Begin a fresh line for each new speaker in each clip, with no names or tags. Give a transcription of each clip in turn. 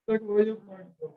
तक वही point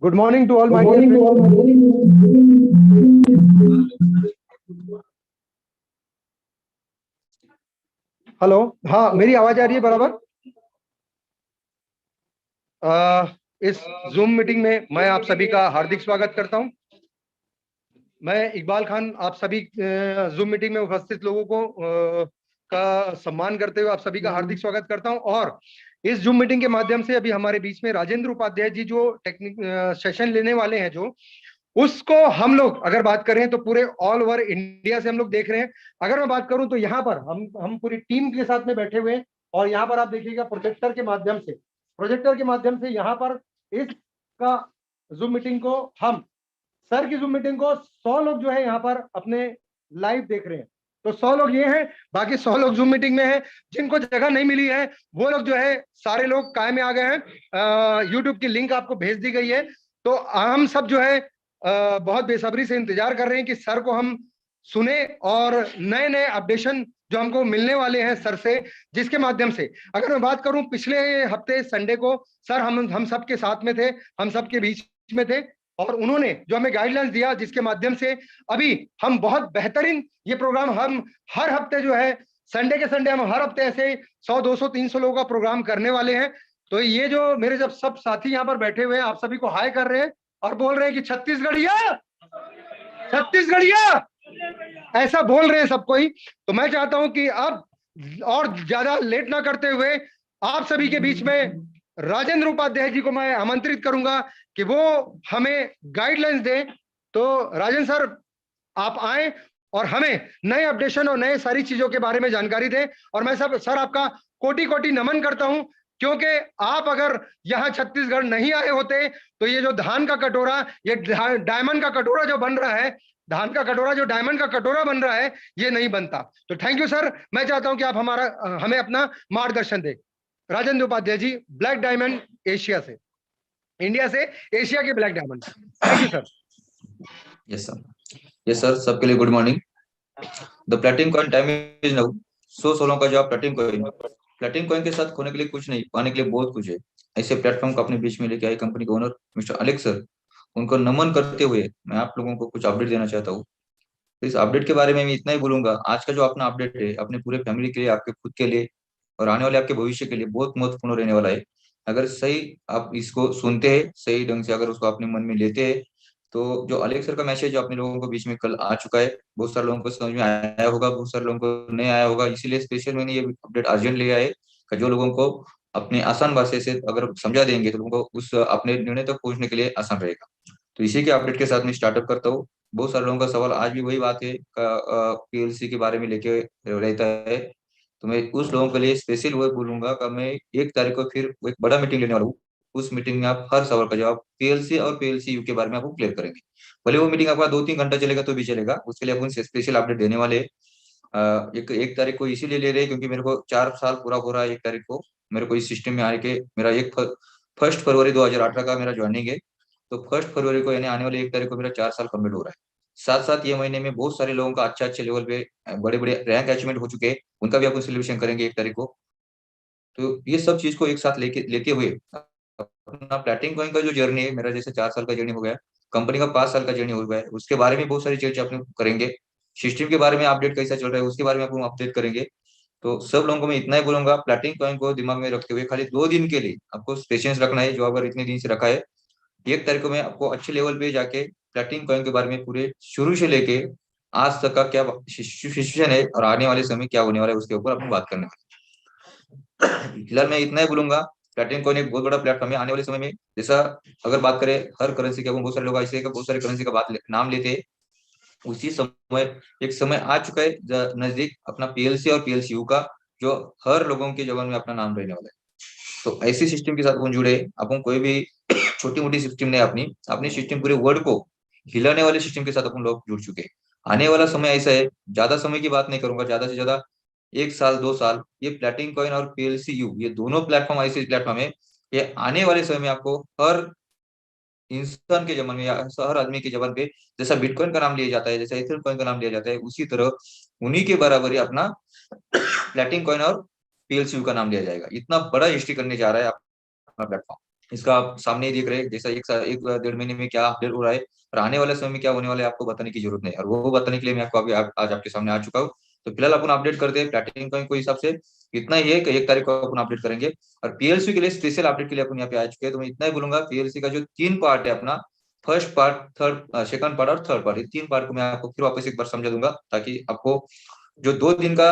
Good morning to all my dear
morning to all.
friends. Hello, हाँ मेरी आवाज आ रही है बराबर? इस जूम मीटिंग में मैं आप सभी का हार्दिक स्वागत करता हूं। मैं इकबाल खान आप सभी जूम मीटिंग में उपस्थित लोगों को का सम्मान करते हुए आप सभी का हार्दिक स्वागत करता हूं। और इस जूम मीटिंग के माध्यम से अभी हमारे बीच में राजेंद्र उपाध्याय जी जो टेक्निक सेशन लेने वाले हैं, जो उसको हम लोग अगर बात करें तो पूरे ऑल ओवर इंडिया से हम लोग देख रहे हैं। अगर मैं बात करूं तो यहाँ पर हम पूरी टीम के साथ में बैठे हुए हैं और यहाँ पर आप देखिएगा प्रोजेक्टर के माध्यम से यहाँ पर इसका जूम मीटिंग को हम सर की जूम मीटिंग को 100 लोग जो है यहाँ पर अपने लाइव देख रहे हैं। तो 100 लोग ये हैं, बाकी 100 लोग जूम मीटिंग में हैं। जिनको जगह नहीं मिली है वो लोग जो है सारे लोग काय में आ गए हैं। यूट्यूब की लिंक आपको भेज दी गई है। तो हम सब जो है बहुत बेसब्री से इंतजार कर रहे हैं कि सर को हम सुने और नए नए अपडेशन जो हमको मिलने वाले हैं सर से, जिसके माध्यम से अगर मैं बात करूं पिछले हफ्ते संडे को सर हम सबके साथ में थे, हम सबके बीच में थे और उन्होंने जो हमें गाइडलाइंस दिया, जिसके माध्यम से अभी हम बहुत बेहतरीन ये प्रोग्राम हम हर हफ्ते जो है संडे के संडे हम हर हफ्ते ऐसे 100 200 300 लोगों का प्रोग्राम करने वाले हैं। तो ये जो मेरे जब सब साथी यहाँ पर बैठे हुए हैं आप सभी को हाय कर रहे हैं और बोल रहे हैं कि छत्तीसगढ़िया ऐसा बोल रहे हैं सबको ही। तो मैं चाहता हूं कि अब और ज्यादा लेट ना करते हुए आप सभी के बीच में राजेंद्र उपाध्याय जी को मैं आमंत्रित करूंगा कि वो हमें गाइडलाइंस दें। तो राजेंद्र सर आप आए और हमें नए अपडेशन और नए सारी चीजों के बारे में जानकारी दें। और मैं सब सर आपका कोटि कोटि नमन करता हूं, क्योंकि आप अगर यहाँ छत्तीसगढ़ नहीं आए होते तो ये जो धान का कटोरा, ये डायमंड का कटोरा जो बन रहा है, धान का कटोरा जो डायमंड का कटोरा बन रहा है, ये नहीं बनता। तो थैंक यू सर। मैं चाहता हूं कि आप हमें अपना मार्गदर्शन दें। Rajendra Upadhyay ji, black diamond Asia से, इंडिया से एशिया के black diamond. Thank you sir.
Yes sir, सबके लिए good morning. The platinum coin time is now. 100 का जवाब प्लेटिनम कॉइन के साथ खोने के लिए कुछ नहीं, पाने के लिए बहुत कुछ है। ऐसे प्लेटफॉर्म को अपने बीच में लेके आए कंपनी के ओनर मिस्टर अलेक्स सर, उनको नमन करते हुए मैं आप लोगों को कुछ अपडेट देना चाहता हूँ। इस अपडेट के बारे में मैं इतना ही बोलूंगा, आज का जो अपना अपडेट है अपने पूरे फैमिली के लिए, आपके खुद के लिए और आने वाले आपके भविष्य के लिए बहुत महत्वपूर्ण रहने वाला है। अगर सही आप इसको सुनते हैं, सही ढंग से अगर उसको अपने मन में लेते हैं, तो जो अलेक्स सर का मैसेज अपने लोगों को बीच में कल आ चुका है, बहुत सारे लोगों को समझ में आया होगा, बहुत सारे लोगों को नहीं आया होगा। इसीलिए स्पेशल मैंने ये अपडेट अर्जेंट ले आया है कि जो लोगों को अपने आसान भाषा से अगर समझा देंगे तो लोगों को उस अपने निर्णय तक पहुंचने के लिए आसान रहेगा। तो इसी के अपडेट के साथ मैं स्टार्टअप करता हूँ। बहुत सारे लोगों का सवाल आज भी वही बात है, पीएलसी के बारे में लेके रहता है। तो मैं उस लोगों के लिए स्पेशल वो बोलूंगा कि मैं 1 तारीख को फिर एक बड़ा मीटिंग लेने वाला हूँ। उस मीटिंग में आप हर सवाल का जवाब पीएलसी और पीएलसी यू के बारे में आपको क्लियर करेंगे। भले वो मीटिंग आपका 2-3 घंटा चलेगा तो भी चलेगा, उसके लिए अपन स्पेशल अपडेट देने वाले हैं। एक तारीख को इसीलिए ले रहे हैं क्योंकि मेरे को 4 साल पूरा हो रहा है 1 तारीख को मेरे को इस सिस्टम में आने के। मेरा 1 फरवरी 2018 का मेरा ज्वाइनिंग है। तो 1 फरवरी को यानी आने वाले 1 तारीख को मेरा 4 साल कंप्लीट हो रहा है। साथ साथ ये महीने में बहुत सारे लोगों का अच्छे अच्छे लेवल पे बड़े बड़े रैंक अचीवमेंट हो चुके हैं, उनका भी अपन सेलिब्रेशन करेंगे 1 तारीख को। तो ये सब चीज को एक साथ लेके लेते हुए अपना प्लैटिनम कॉइन का जो जर्नी है, मेरा जैसे 4 साल का जर्नी हो गया, कंपनी का 5 साल का जर्नी हो गया है, उसके बारे में बहुत सारी चीजें अपने करेंगे। सिस्टम के बारे में अपडेट कैसा चल रहा है उसके बारे में आपको अपडेट करेंगे। तो सब लोगों को मैं इतना ही बोलूंगा, प्लैटिनम कॉइन को दिमाग में रखते हुए खाली 2 दिन के लिए आपको पेशेंस रखना है, जो अगर इतने दिन से रखा है। 1 तारीख को मैं आपको अच्छे लेवल पे जाके प्लैटिनम कॉइन के बारे में पूरे शुरू से लेके आज तक का क्या सिचुएशन है और आने वाले समय क्या होने वाला है उसके ऊपर अपन बात करने वाले। फिलहाल मैं इतना ही बोलूंगा, प्लैटिनम कॉइन एक बहुत बड़ा प्लेटफॉर्म है आने वाले समय में। जैसा अगर बात करें हर करेंसी के, बहुत सारे लोग ऐसे बहुत सारे करेंसी का नाम लेते हैं, उसी समय एक समय आ चुका है नजदीक अपना पीएलसी और पीएलसीयू का, जो हर लोगों के जबान में अपना नाम रहने वाला है। तो ऐसी सिस्टम के साथ अपन जुड़े, अपन कोई भी छोटी मोटी सिस्टम नहीं, अपनी अपनी सिस्टम पूरे वर्ल्ड को हिलाने वाले सिस्टम के साथ अपन लोग जुड़ चुके हैं। आने वाला समय ऐसा है, ज्यादा समय की बात नहीं करूंगा, ज्यादा से ज्यादा 1 साल 2 साल, ये प्लैटिनम कॉइन और पीएलसीयू ये दोनों प्लेटफॉर्म ऐसे प्लेटफॉर्म है, ये आने वाले समय में आपको हर इंसान के जबान में या हर आदमी के जबान पे जैसा बिटकॉइन का नाम लिया जाता है, जैसा इथर कॉइन का नाम लिया जाता है, उसी तरह उन्हीं के बराबर ही अपना प्लैटिनम कॉइन और पीएलसीयू का नाम लिया जाएगा। इतना बड़ा हिस्ट्री करने जा रहा है अपना प्लेटफॉर्म। इसका आप सामने ही देख रहे हैं, जैसा एक 1.5 महीने में क्या अपडेट हो रहा है और आने वाले समय में क्या होने वाला है आपको बताने की जरूरत नहीं, और वो बताने के लिए मैं आपको अभी आज आपके सामने आ चुका हूँ। तो फिलहाल अपन अपडेट करते हैं प्लैटिनम कॉइन को हिसाब से इतना ही है कि 1 तारीख को अपन अपडेट करेंगे। और पीएलसी के लिए स्पेशल अपडेट के लिए अपन यहाँ पे आ चुके हैं, तो मैं इतना ही बोलूंगा, पीएलसी का जो 3 पार्ट है अपना, first part, third, second part और थर्ड पार्ट, ये 3 पार्ट को मैं आपको फिर वापस एक बार समझा दूंगा, ताकि आपको जो 2 दिन का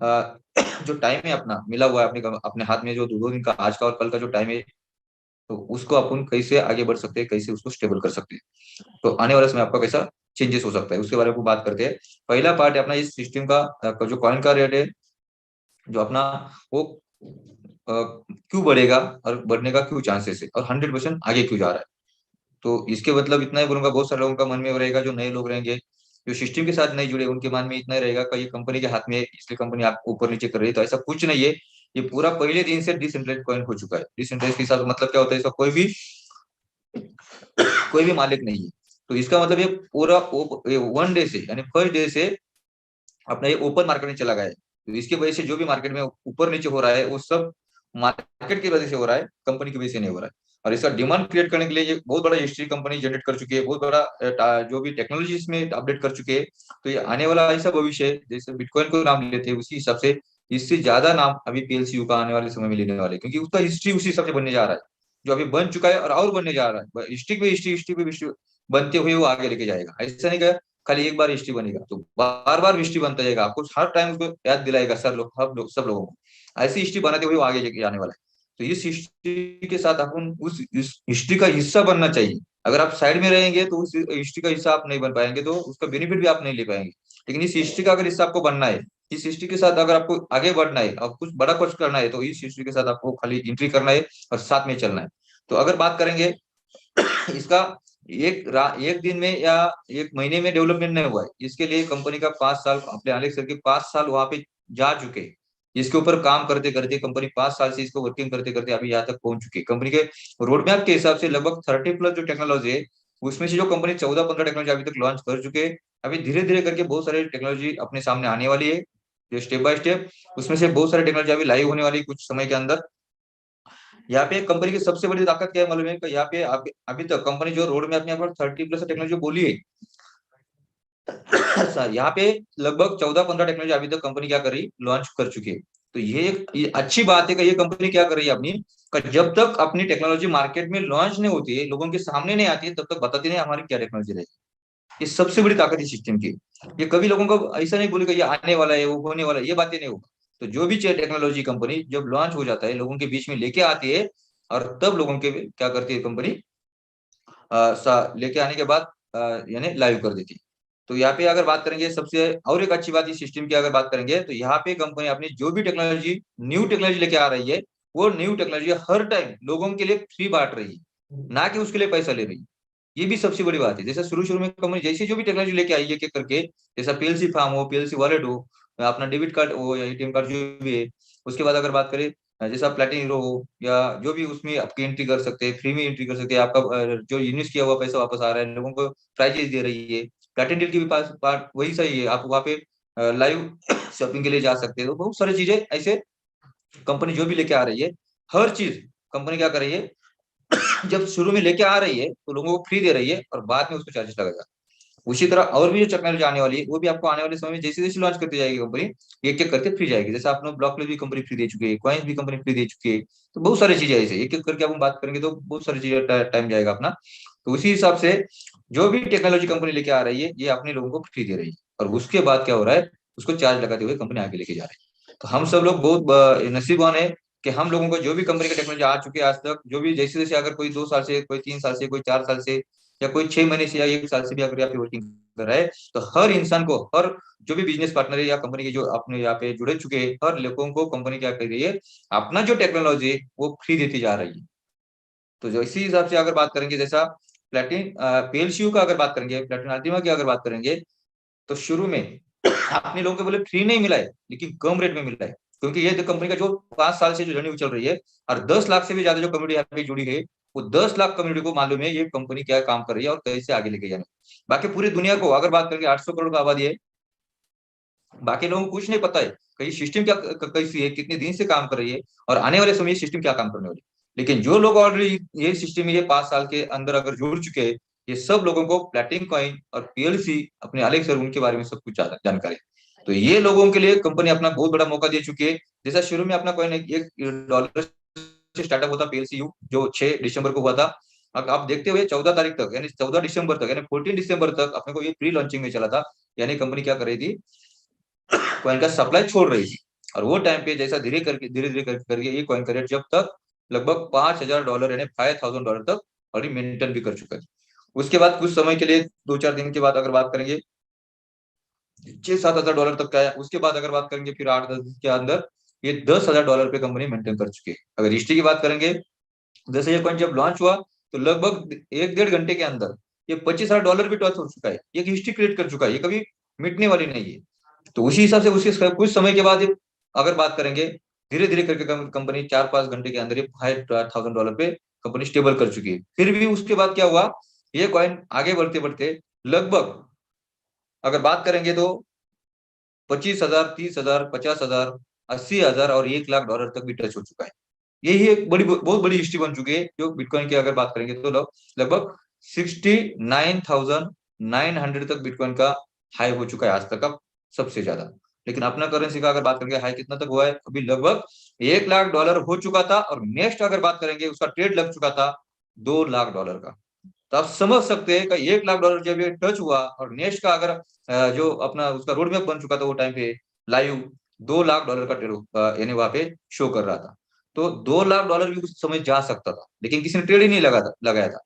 अ, जो टाइम है अपना मिला हुआ है अपने अपने हाथ में, जो 2 दिन का आज का और कल का जो टाइम है, तो उसको अपन कैसे आगे बढ़ सकते हैं, कैसे उसको स्टेबल कर सकते हैं, तो आने वाले समय आपका कैसा चेंजेस हो सकता है उसके बारे में बात करते हैं। पहला पार्ट है अपना इस सिस्टम का, जो कॉइन का रेट है जो अपना, वो क्यों बढ़ेगा और बढ़ने का क्यों चांसेस है, और 100% आगे क्यों जा रहा है। तो इसके मतलब इतना ही बोलूंगा, बहुत सारे लोगों का मन में रहेगा, जो नए लोग रहेंगे जो सिस्टम के साथ नहीं जुड़े, उनके मन में इतना ही रहेगा कि ये कंपनी के हाथ में है, इसलिए कंपनी आप ऊपर नीचे कर रही है, तो ऐसा कुछ नहीं है। ये पूरा पहले दिन से डिसेंट्रलाइज कॉइन हो चुका है। डिसेंट्रलाइज के साथ मतलब क्या होता है, इसका कोई भी मालिक नहीं है। तो इसका मतलब ये पूरा 1 डे से, यानी फर्स्ट डे से अपना ये ओपन मार्केट में चला गया है। तो इसकी वजह से जो भी मार्केट में ऊपर नीचे हो रहा है, वो सब मार्केट की वजह से हो रहा है, कंपनी की वजह से नहीं हो रहा है। और इसका डिमांड क्रिएट करने के लिए ये बहुत बड़ा हिस्ट्री कंपनी जनरेट कर चुकी है, बहुत बड़ा जो भी टेक्नोलॉजी इसमें अपडेट कर चुके हैं। तो ये आने वाला ऐसा भविष्य है, जैसे बिटकॉइन को नाम लेते हैं उसी हिसाब से इससे ज्यादा नाम अभी पीएलसीयू का आने वाले समय में लेने वाले हैं, क्योंकि उसका हिस्ट्री उसी हिसाब से बनने जा रहा है, जो अभी बन चुका है और बनने जा रहा है। हिस्ट्री पे हिस्ट्री, हिस्ट्री पे हिस्ट्री बनते हुए वो आगे लेके जाएगा। ऐसा नहीं खाली एक बार हिस्ट्री बनेगा, तो बार बार हिस्ट्री बनता जाएगा, आपको हर टाइम उसको याद दिलाएगा सर लोग, सब लोगों को ऐसी हिस्ट्री बनाते हुए वो आगे लेके जाने वाला है। तो इस हिस्ट्री के साथ अपन उस हिस्ट्री का हिस्सा बनना चाहिए। अगर आप साइड में रहेंगे तो उस हिस्ट्री का हिस्सा आप नहीं बन पाएंगे, तो उसका बेनिफिट भी आप नहीं ले पाएंगे। लेकिन इस हिस्ट्री का अगर हिस्सा आपको बनना है, इस हिस्ट्री के साथ अगर आपको आगे बढ़ना है और कुछ बड़ा कुछ करना है, तो इस हिस्ट्री के साथ आपको खाली एंट्री करना है और साथ में चलना है। तो अगर बात करेंगे इसका, एक दिन में या 1 महीने में डेवलपमेंट नहीं हुआ है, इसके लिए कंपनी का 5 साल, अपने आलेख सर के 5 साल वहां पे जा चुके हैं। इसके ऊपर काम करते करते कंपनी 5 साल से इसको वर्किंग करते करते अभी यहाँ तक पहुंच चुकी है। कंपनी के रोड मैप के हिसाब से लगभग 30+ जो टेक्नोलॉजी है, उसमें से जो कंपनी 14-15 टेक्नोलॉजी अभी तक लॉन्च कर चुके हैं। अभी धीरे धीरे करके बहुत सारे टेक्नोलॉजी अपने सामने आने वाली है, जो स्टेप बाय स्टेप, उसमें से बहुत सारे टेक्नोलॉजी अभी लाइव होने वाली है कुछ समय के अंदर। यहाँ पे कंपनी की सबसे बड़ी ताकत क्या है मालूम है, कि यहाँ पे अभी तक कंपनी जो रोड मैप में अपना 30+ टेक्नोलॉजी बोली है, सर यहाँ पे लगभग 14-15 टेक्नोलॉजी अभी तक कंपनी क्या कर रही, लॉन्च कर चुकी है। तो ये अच्छी बात है कि ये कंपनी क्या कर रही है अपनी, कि जब तक अपनी टेक्नोलॉजी मार्केट में लॉन्च नहीं होती है, लोगों के सामने नहीं आती है, तब तक बताती नहीं हमारी क्या टेक्नोलॉजी रहेगी। ये सबसे बड़ी ताकत है सिस्टम की। ये कभी लोगों को ऐसा नहीं बोलेगा ये आने वाला है, वो होने वाला है, ये बातें नहीं होगा। तो जो भी टेक्नोलॉजी कंपनी जब लॉन्च हो जाता है, लोगों के बीच में लेके आती है, और तब लोगों के क्या करती है कंपनी, लेके आने के बाद यानी लाइव कर देती है। तो यहाँ पे अगर बात करेंगे सबसे और एक अच्छी बात इस सिस्टम की अगर बात करेंगे, तो यहाँ पे कंपनी अपनी जो भी टेक्नोलॉजी, न्यू टेक्नोलॉजी लेके आ रही है, वो न्यू टेक्नोलॉजी हर टाइम लोगों के लिए फ्री बांट रही है, ना कि उसके लिए पैसा ले रही है। ये भी सबसे बड़ी बात है। जैसे शुरू शुरू में कंपनी जैसे जो भी टेक्नोलॉजी लेके आई है, एक करके, जैसा पीएलसी फार्म हो, पीएलसी वॉलेट हो, अपना डेबिट कार्ड हो या एटीएम कार्ड जो भी है। उसके बाद अगर बात करें, जैसा प्लेटिन हीरो हो या जो भी, उसमें आपकी एंट्री कर सकते हैं, फ्री में एंट्री कर सकते हैं, आपका जो इन्वेस्ट किया हुआ पैसा वापस आ रहा है, लोगों को प्राइजेस दे रही है। प्लेटिन डील की भी पास पार्ट वही सही है, आप वहाँ पे लाइव शॉपिंग के लिए जा सकते हैं। तो बहुत सारी चीजें ऐसे कंपनी जो भी लेके आ रही है, हर चीज कंपनी क्या कर रही है, जब शुरू में लेके आ रही है तो लोगों को फ्री दे रही है, और बाद में उसको चार्जेस लगेगा। उसी तरह और भी जो टेक्नोलॉजी आने वाली है, वो भी आपको आने वाले समय में जैसे जैसे लॉन्च करती जाएगी कंपनी, एक एक करके फ्री जाएगी। जैसे आपने ब्लॉकलेस भी कंपनी फ्री दे चुकी है, कॉइन्स भी कंपनी फ्री दे चुकी है। तो बहुत सारी चीजें ऐसे एक एक करके हम बात करेंगे तो बहुत सारी चीजें टाइम जाएगा अपना। तो उसी हिसाब से जो भी टेक्नोलॉजी कंपनी लेके आ रही है, ये अपने लोगों को फ्री दे रही है, और उसके बाद क्या हो रहा है, उसको चार्ज लगाते हुए कंपनी आगे लेके जा रही है। तो हम सब लोग बहुत नसीबवान है कि हम लोगों को जो भी कंपनी की टेक्नोलॉजी आ चुकी है आज तक, जो भी जैसे जैसे, अगर कोई 2 साल से, कोई 3 साल से, कोई 4 साल से, या कोई 6 महीने से या 1 साल से भी अगर यहाँ पे वर्किंग कर रहा है, तो हर इंसान को, हर जो भी बिजनेस पार्टनर है या कंपनी के जो अपने यहाँ पे जुड़े चुके हैं, हर लोगों को कंपनी क्या कर रही है, अपना जो टेक्नोलॉजी है वो फ्री देती जा रही है। तो जो इसी हिसाब से अगर बात करेंगे, जैसा प्लेटिन पीएलसीयू का अगर बात करेंगे, प्लेटिन अल्टीमा की अगर बात करेंगे, तो शुरू में अपने लोगों को बोले फ्री नहीं मिला है, लेकिन कम रेट में मिला है। क्योंकि ये जो कंपनी का जो 5 साल से जो जर्नी चल रही है, और 10 लाख से भी ज्यादा जो कम्युनिटी यहाँ पे जुड़ी है, वो 10 लाख कम्युनिटी को मालूम है ये कंपनी क्या काम कर रही है और कैसे आगे लेके जाना है। बाकी पूरी दुनिया को अगर बात करेंगे, 800 करोड़ का आबादी है, बाकी लोगों को कुछ नहीं पता है कि सिस्टम क्या कैसी है, कितने दिन से काम कर रही है, और आने वाले समय सिस्टम क्या काम करने वाली है। लेकिन जो लोग ऑलरेडी ये सिस्टम में ये 5 साल के अंदर अगर जुड़ चुके हैं, ये सब लोगों को प्लैटिनम कॉइन और पीएलसी अपने अलग से उनके बारे में सब कुछ जानकारी। तो ये लोगों के लिए कंपनी अपना बहुत बड़ा मौका दे चुकी है। जैसा शुरू में अपना कॉइन $1 से स्टार्टअप होता पीएलसीयू, जो 6 दिसंबर को हुआ था। आप देखते हुए 14 तारीख तक, यानी 14 दिसंबर तक, यानी 14 दिसंबर तक अपने को ये प्री लॉन्चिंग में चला था। यानी कंपनी क्या कर रही थी, कॉइन का सप्लाई छोड़ रही थी। और वो टाइम पे जैसा धीरे धीरे करके ये कॉइन का रेट जब तक लगभग $5,000 यानी $5,000 तक ऑलरेडी मेंटेन भी कर चुका है। उसके बाद कुछ समय के लिए 2-4 दिन के बाद अगर बात करेंगे $6,000-7,000 तक का है। उसके बाद अगर बात करेंगे फिर 8-10 दिन के अंदर ये $10,000 पे कंपनी मेंटेन कर चुकी है। अगर हिस्ट्री की बात करेंगे, जैसे ये कॉइन जब लॉन्च हुआ तो लगभग 1-1.5 घंटे के अंदर ये $25,000 भी टच हो चुका है। ये हिस्ट्री क्रिएट कर चुका है, ये कभी मिटने वाली नहीं है। तो उसी हिसाब से उसके कुछ समय के बाद अगर बात करेंगे, धीरे धीरे करके कंपनी 4-5 घंटे के अंदर ये $5,000 पे कंपनी स्टेबल कर चुकी है। फिर भी उसके बाद क्या हुआ, ये कॉइन आगे बढ़ते बढ़ते लगभग अगर बात करेंगे तो 25,000, 30,000, 50,000, 80,000 और $1,00,000 तक भी टच हो चुका है। यही एक बहुत बड़ी हिस्ट्री बन चुकी है। जो बिटकॉइन की अगर बात करेंगे तो लगभग 69,900 तक बिटकॉइन का हाई हो चुका है आज तक का सबसे ज्यादा। लेकिन अपना करेंसी का अगर बात करेंगे, हाई कितना तक हुआ है, अभी लगभग $1,00,000 हो चुका था। और नेक्स्ट अगर बात करेंगे, उसका ट्रेड लग चुका था $2,00,000 का। तो आप समझ सकते हैं कि $1,00,000 जब ये टच हुआ और नेक्स्ट का अगर जो अपना उसका रोड मैप बन चुका था वो टाइम पे लाइव $2,00,000 का ट्रेड यानी वहां पे शो कर रहा था। तो $2,00,000 भी उस समय जा सकता था, लेकिन किसी ने ट्रेड ही नहीं लगाया था।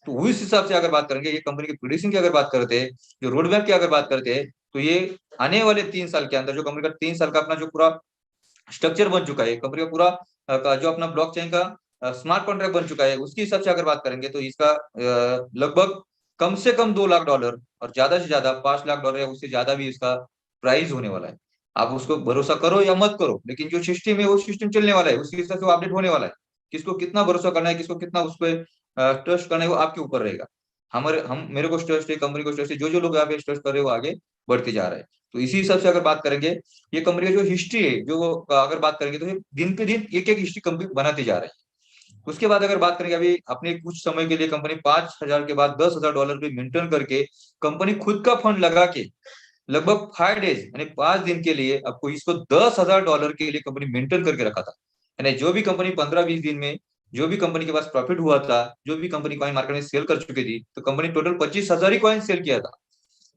तो उस हिसाब से अगर बात करेंगे, ये कंपनी की प्रोड्यूसिंग की अगर बात करते हैं, जो रोड मैप की अगर बात करते हैं, तो ये आने वाले 3 साल के अंदर जो कंपनी का 3 साल का अपना जो पूरा स्ट्रक्चर बन चुका है, कंपनी का पूरा जो अपना ब्लॉकचेन का स्मार्ट कॉन्ट्रैक्ट बन चुका है, उसके हिसाब से अगर बात करेंगे तो इसका लगभग कम से कम $2,00,000 और ज्यादा से ज्यादा $5,00,000 या उससे ज्यादा भी इसका प्राइस होने वाला है। आप उसको भरोसा करो या मत करो, लेकिन जो सिस्टम है वो सिस्टम चलने वाला है, उसके हिसाब से अपडेट होने वाला है। किसको कितना भरोसा करना है, किसको कितना उस पर ट्रस्ट करना है, वो आपके ऊपर रहेगा। हमारे हम मेरे को ट्रस्ट है, कंपनी को ट्रस्ट है, जो लोग यहाँ पे ट्रस्ट कर रहे हैं वो आगे बढ़ते जा रहे हैं। तो इसी हिसाब से अगर बात करेंगे, ये कंपनी का जो हिस्ट्री है, जो अगर बात करेंगे तो ये दिन पे दिन एक एक हिस्ट्री कंपनी बनाती जा रही है। उसके बाद अगर बात करेंगे, अभी अपने कुछ समय के लिए कंपनी 5,000 के बाद $10,000 पे मेंटेन करके कंपनी खुद का फंड लगा के लगभग 5 डेज यानी 5 दिन के लिए आपको इसको $10,000 के लिए कंपनी मेंटेन करके रखा था। यानी जो भी कंपनी 15-20 दिन में जो भी कंपनी के पास प्रॉफिट हुआ था, जो भी कंपनी कॉइन मार्केट में सेल कर चुकी थी, तो कंपनी टोटल 25,000 ही कॉइन सेल किया था।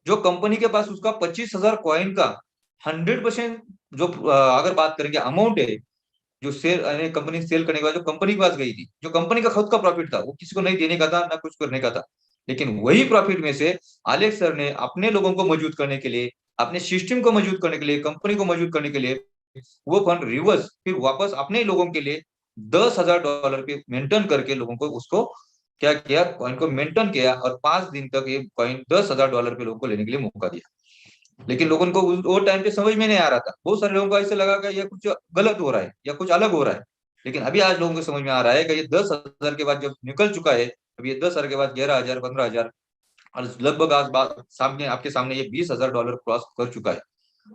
जो कंपनी के पास उसका 25,000 कॉइन का 100% जो अगर बात करेंगे अमाउंट है, जो सेल यानी कंपनी सेल करने के बाद जो कंपनी के पास गई थी, जो कंपनी का खुद का प्रॉफिट था, वो किसी को नहीं देने का था, ना कुछ करने का था। लेकिन वही प्रॉफिट में से आलेख सर ने अपने लोगों को मौजूद करने के लिए, अपने सिस्टम को मौजूद करने के लिए, कंपनी को मौजूद करने के लिए वो फंड रिवर्स फिर वापस अपने लोगों के लिए $10,000 पे मेंटेन करके लोगों को उसको क्या किया, कॉइन को मेंटेन किया और 5 दिन तक ये कॉइन $10,000 पे लोगों को लेने के लिए मौका दिया। लेकिन लोगों को वो टाइम पे समझ में नहीं आ रहा था। बहुत सारे लोगों को ऐसे लगा कि ये कुछ गलत हो रहा है या कुछ अलग हो रहा है। लेकिन अभी आज लोगों को समझ में आ रहा है कि ये 10,000 के बाद जब निकल चुका है, अभी ये 10,000 के बाद 11,000, 15,000 और लगभग आज बात सामने आपके सामने ये $20,000 क्रॉस कर चुका है।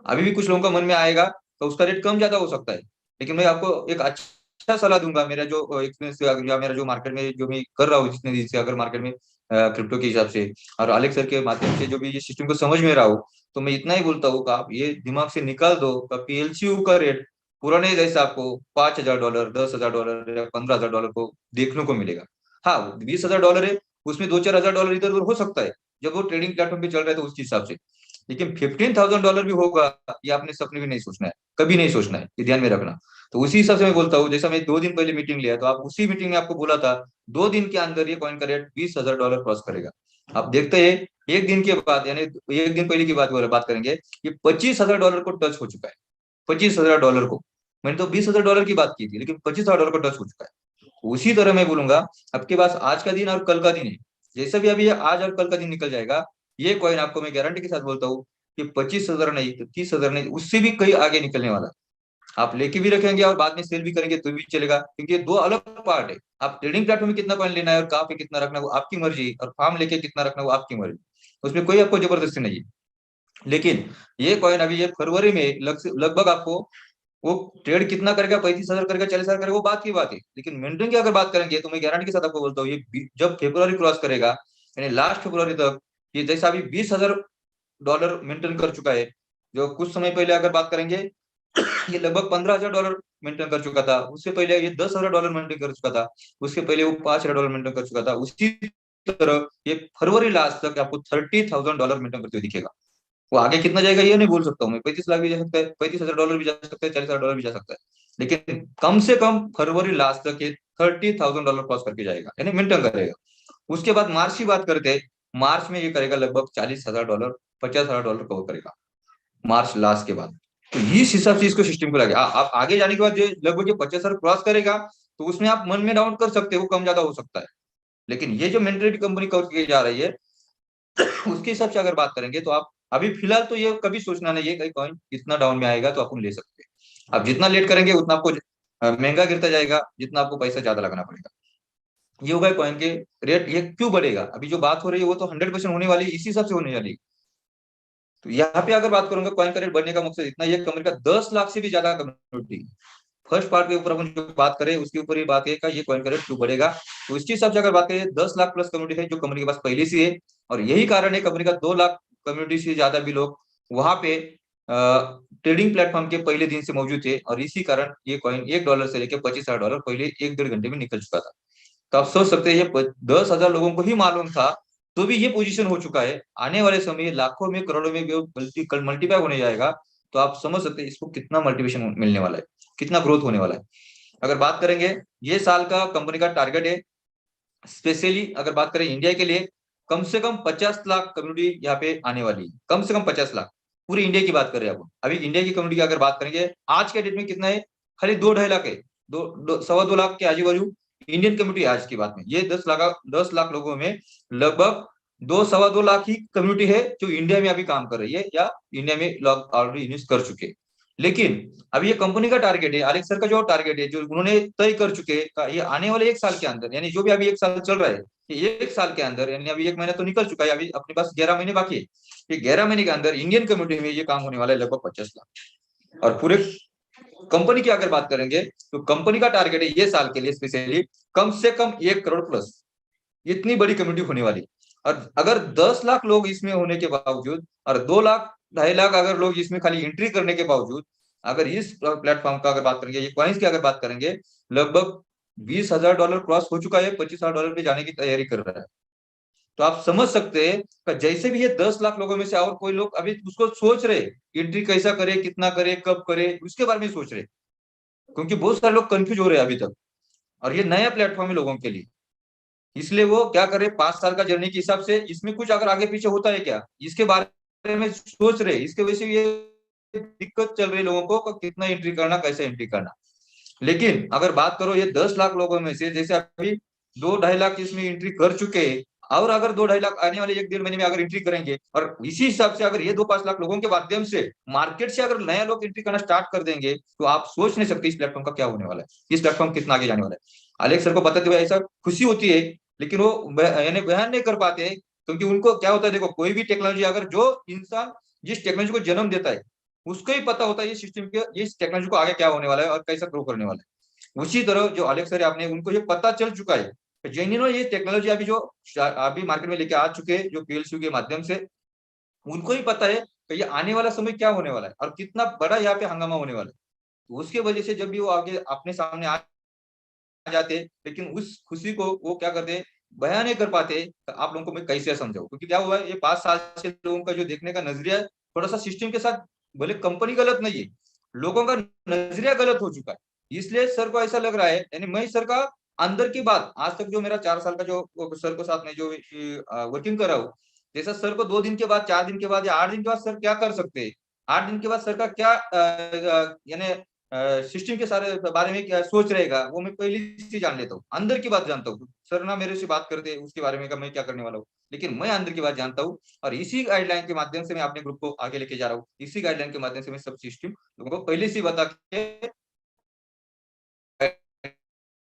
अभी भी कुछ लोगों का मन में आएगा तो उसका रेट कम ज्यादा हो सकता है। लेकिन मैं आपको एक अच्छा सलाह दूंगा, मेरा जो एक्सपीरियंस या मेरा जो मार्केट में जो मैं कर रहा हूँ जितने दिन से, अगर मार्केट में क्रिप्टो के हिसाब से और अलेक्स सर के माध्यम से जो भी ये सिस्टम को समझ में रहा हूँ, तो मैं इतना ही बोलता हूँ कि आप ये दिमाग से निकाल दो कि पीएलसीयू का रेट पुराने जैसे आपको $5,000, $10,000 या $15,000 को देखने को मिलेगा। हाँ, $20,000 है, उसमें $2-4 हजार इधर उधर हो सकता है जब वो ट्रेडिंग प्लेटफॉर्म पे चल रहा है तो उसके हिसाब से। लेकिन $15,000 भी होगा, ये आपने सपने भी नहीं सोचना है, कभी नहीं सोचना है, ये ध्यान में रखना। तो उसी हिसाब से मैं बोलता हूँ, जैसा मैं 2 दिन पहले मीटिंग लिया तो आप उसी मीटिंग में आपको बोला था 2 दिन के अंदर ये कॉइन का रेट $20,000 क्रॉस करेगा। आप देखते हैं एक दिन के बाद यानी एक दिन पहले की बात करेंगे, ये $25,000 को टच हो चुका है। $25,000 को, मैंने तो $20,000 की बात की थी, लेकिन $25,000 को टच हो चुका है। उसी तरह मैं बोलूंगा, आपके पास आज का दिन और कल का दिन है, जैसे भी अभी आज और कल का दिन निकल जाएगा, ये कॉइन आपको मैं गारंटी के साथ बोलता हूँ कि 25,000 नहीं तो 30,000 नहीं, उससे भी कहीं आगे निकलने वाला है। आप लेके भी रखेंगे और बाद में सेल भी करेंगे तो भी चलेगा, क्योंकि ये दो अलग पार्ट है। आप ट्रेडिंग प्लेटफॉर्म में कितना कॉइन लेना है और कहाँ पे कितना रखना है वो आपकी मर्जी, और फार्म लेके कितना रखना है वो आपकी मर्जी, उसमें कोई आपको जबरदस्ती नहीं है। लेकिन ये कॉइन अभी ये फरवरी में लगभग आपको वो ट्रेड कितना करेगा, 35,000 करेगा, 40,000 करेगा, वो बात की बात है। लेकिन मेंटेन की अगर बात करेंगे तो मैं गारंटी के साथ आपको बोलता हूँ, ये जब फेब्रुआरी क्रॉस करेगा, यानी लास्ट फेब्रुआरी तक, ये जैसा अभी $20,000 मेंटेन कर चुका है, जो कुछ समय पहले अगर बात करेंगे ये लगभग $15,000 मेंटेन कर चुका था, उससे पहले ये $10,000 मेंटेन कर चुका था, उसके पहले वो $5,000 मेंटेन कर चुका था। उसी तरह ये फरवरी लास्ट तक आपको $30,000 मेंटेन करते हुए दिखेगा। वो आगे कितना जाएगा ये नहीं बोल सकता हूँ मैं, 35 लाख भी जा सकता है, $35,000 भी जा सकता है, $40,000 भी जा सकता है, लेकिन कम से कम फरवरी लास्ट तक ये $30,000 क्रॉस करके जाएगा, यानी मेंटेन करेगा। उसके बाद मार्च की बात करते हैं, मार्च में ये करेगा लगभग $40,000, $50,000 कवर करेगा मार्च लास्ट के बाद। तो इस हिसाब से इसको सिस्टम को लगे, आप आगे जाने के बाद जो लगभग ये 50,000 क्रॉस करेगा, तो उसमें आप मन में डाउन कर सकते हो, कम ज्यादा हो सकता है। लेकिन ये जो मेंटेलिटी कंपनी करके जा रही है उसके हिसाब से अगर बात करेंगे तो आप अभी फिलहाल तो ये कभी सोचना नहीं है कि कॉइन कितना डाउन में आएगा तो अपन ले सकते हैं। आप जितना लेट करेंगे उतना आपको महंगा गिरता जाएगा, जितना आपको पैसा ज्यादा लगाना पड़ेगा। ये होगा कॉइन के रेट, ये क्यों बढ़ेगा, अभी जो बात हो रही है वो तो 100% होने वाली है, इसी हिसाब से होने वाली है। तो यहाँ पे अगर बात करूंगा कॉइन का रेट बढ़ने का मकसद इतना, ये कंपनी का 10 लाख से भी ज्यादा कम्युनिटी, फर्स्ट पार्ट के ऊपर अपन जो बात करें उसके ऊपर ही बात है कि ये कॉइन का रेट क्यों बढ़ेगा। तो इसके हिसाब से अगर बात करें 10 लाख प्लस कम्युनिटी है जो कंपनी के पास पहले से है, और यही कारण है कंपनी का 2 लाख कम्युनिटी से ज्यादा भी लोग वहां पे ट्रेडिंग प्लेटफॉर्म के पहले दिन से मौजूद थे, और इसी कारण ये कॉइन $1 से लेकर $25,000 पहले 1-1.5 घंटे में निकल चुका था। तो आप सोच सकते हैं ये 10,000 लोगों को ही मालूम था तो भी ये पोजीशन हो चुका है, आने वाले समय लाखों में करोड़ों में मल्टीप्लाई होने जाएगा। तो आप समझ सकते हैं इसको कितना मोटिवेशन मिलने वाला है, कितना ग्रोथ होने वाला है। अगर बात करेंगे ये साल का कंपनी का टारगेट है, स्पेशली अगर बात करें इंडिया के लिए, कम से कम 50 लाख कम्युनिटी यहाँ पे आने वाली है, कम से कम 50 लाख, पूरी इंडिया की बात कर रहे हैं। अब अभी इंडिया की कम्युनिटी की अगर बात करेंगे आज के डेट में कितना है, खाली 2-2.5 लाख है, 2-2.25 लाख के आजू बाजू इंडियन कम्युनिटी आज की बात में। ये 10 लाख लोगों में लगभग 2-2.25 लाख ही कम्युनिटी है जो इंडिया में अभी काम कर रही है या इंडिया में लोग ऑलरेडी इन्वेस्ट कर चुके हैं। लेकिन अभी ये कंपनी का टारगेट है, अलेक्स सर का जो टारगेट है जो उन्होंने तय कर चुके हैं, ये आने वाले 1 साल के अंदर, यानी जो भी अभी 1 साल चल रहा है, ये 1 साल के अंदर, यानी अभी 1 महीना तो निकल चुका है, अभी अपने पास 11 महीने बाकी है, ये 11 महीने के अंदर इंडियन कम्युनिटी में ये काम होने वाला है लगभग 50 लाख। और पूरे कंपनी की अगर बात करेंगे तो कंपनी का टारगेट है ये साल के लिए स्पेशली कम से कम 1 करोड़ प्लस, इतनी बड़ी कम्युनिटी होने वाली। और अगर 10 लाख लोग इसमें होने के बावजूद और 2 लाख 2.5 लाख अगर लोग इसमें खाली एंट्री करने के बावजूद, अगर इस प्लेटफॉर्म का अगर बात करेंगे, ये कॉइन्स की अगर बात करेंगे, लगभग $20,000 क्रॉस हो चुका है, $25,000 पे जाने की तैयारी कर रहा है। तो आप समझ सकते हैं कि जैसे भी ये 10 लाख लोगों में से और कोई लोग अभी उसको सोच रहे एंट्री कैसा करे, कितना करे, कब करे, उसके बारे में सोच रहे, क्योंकि बहुत सारे लोग कंफ्यूज हो रहे हैं अभी तक, और ये नया प्लेटफॉर्म है लोगों के लिए। इसलिए वो क्या करे, 5 साल का जर्नी के हिसाब से इसमें कुछ अगर आगे पीछे होता है क्या, इसके बारे में सोच रहे, इसके वजह से ये दिक्कत चल रही है लोगों को कि कितना एंट्री करना, कैसे एंट्री करना। लेकिन अगर बात करो ये 10 लाख लोगों में से, जैसे अभी 2-2.5 लाख इसमें एंट्री कर चुके हैं, और अगर 2-2.5 लाख आने वाले 1-1.5 महीने में अगर एंट्री करेंगे, और इसी हिसाब से अगर ये 2-5 लाख लोगों के माध्यम से मार्केट से अगर नया लोग एंट्री करना स्टार्ट कर देंगे, तो आप सोच नहीं सकते इस प्लेटफॉर्म का क्या होने वाला है, इस प्लेटफॉर्म कितना आगे जाने वाला है। अलेक्स सर को बताते हुए ऐसा खुशी होती है, लेकिन वो यानी बयान नहीं कर पाते, क्योंकि उनको क्या होता है, देखो कोई भी टेक्नोलॉजी अगर जो इंसान जिस टेक्नोलॉजी को जन्म देता है उसको ही पता होता है ये सिस्टम के, ये टेक्नोलॉजी को आगे क्या होने वाला है और कैसा ग्रो करने वाला है। उसी तरह जो अलेक्स सर आपने उनको ये पता चल चुका है, जेन्युइन ये टेक्नोलॉजी अभी जो अभी मार्केट में लेके आ चुके हैं जो पीएलसी के माध्यम से, उनको ही पता है कि ये आने वाला समय क्या होने वाला है और कितना बड़ा यहाँ पे हंगामा होने वाला है। तो उसके वजह से जब भी वो आगे अपने सामने आ जाते, लेकिन उस खुशी को वो क्या करते, बयान नहीं कर पाते। तो आप लोगों को मैं कैसे समझाऊं, क्योंकि क्या हुआ है ये 5 साल से लोगों का जो देखने का नजरिया है थोड़ा सा सिस्टम के साथ, भले कंपनी गलत नहीं है, लोगों का नजरिया गलत हो चुका है। इसलिए सर को ऐसा लग रहा है, यानी मैं सर का अंदर की बात आज तक जो मेरा 4 साल का जो सर को साथ में जो वर्किंग कर रहा हूँ, जैसा सर को 2 दिन के बाद, 4 दिन के बाद या 8 दिन के बाद सर क्या कर सकते हैं, 8 दिन के बाद सर का क्या यानी सिस्टम के सारे बारे में क्या सोच रहेगा, वो मैं पहले से जान लेता हूँ, अंदर की बात जानता हूँ। सर ना मेरे से बात करते उसके बारे में मैं क्या करने वाला हूँ, लेकिन मैं अंदर की बात जानता हूँ, और इसी गाइडलाइन के माध्यम से मैं अपने ग्रुप को आगे लेके जा रहा हूँ। इसी गाइडलाइन के माध्यम से मैं सब सिस्टम लोगों को पहले से बता के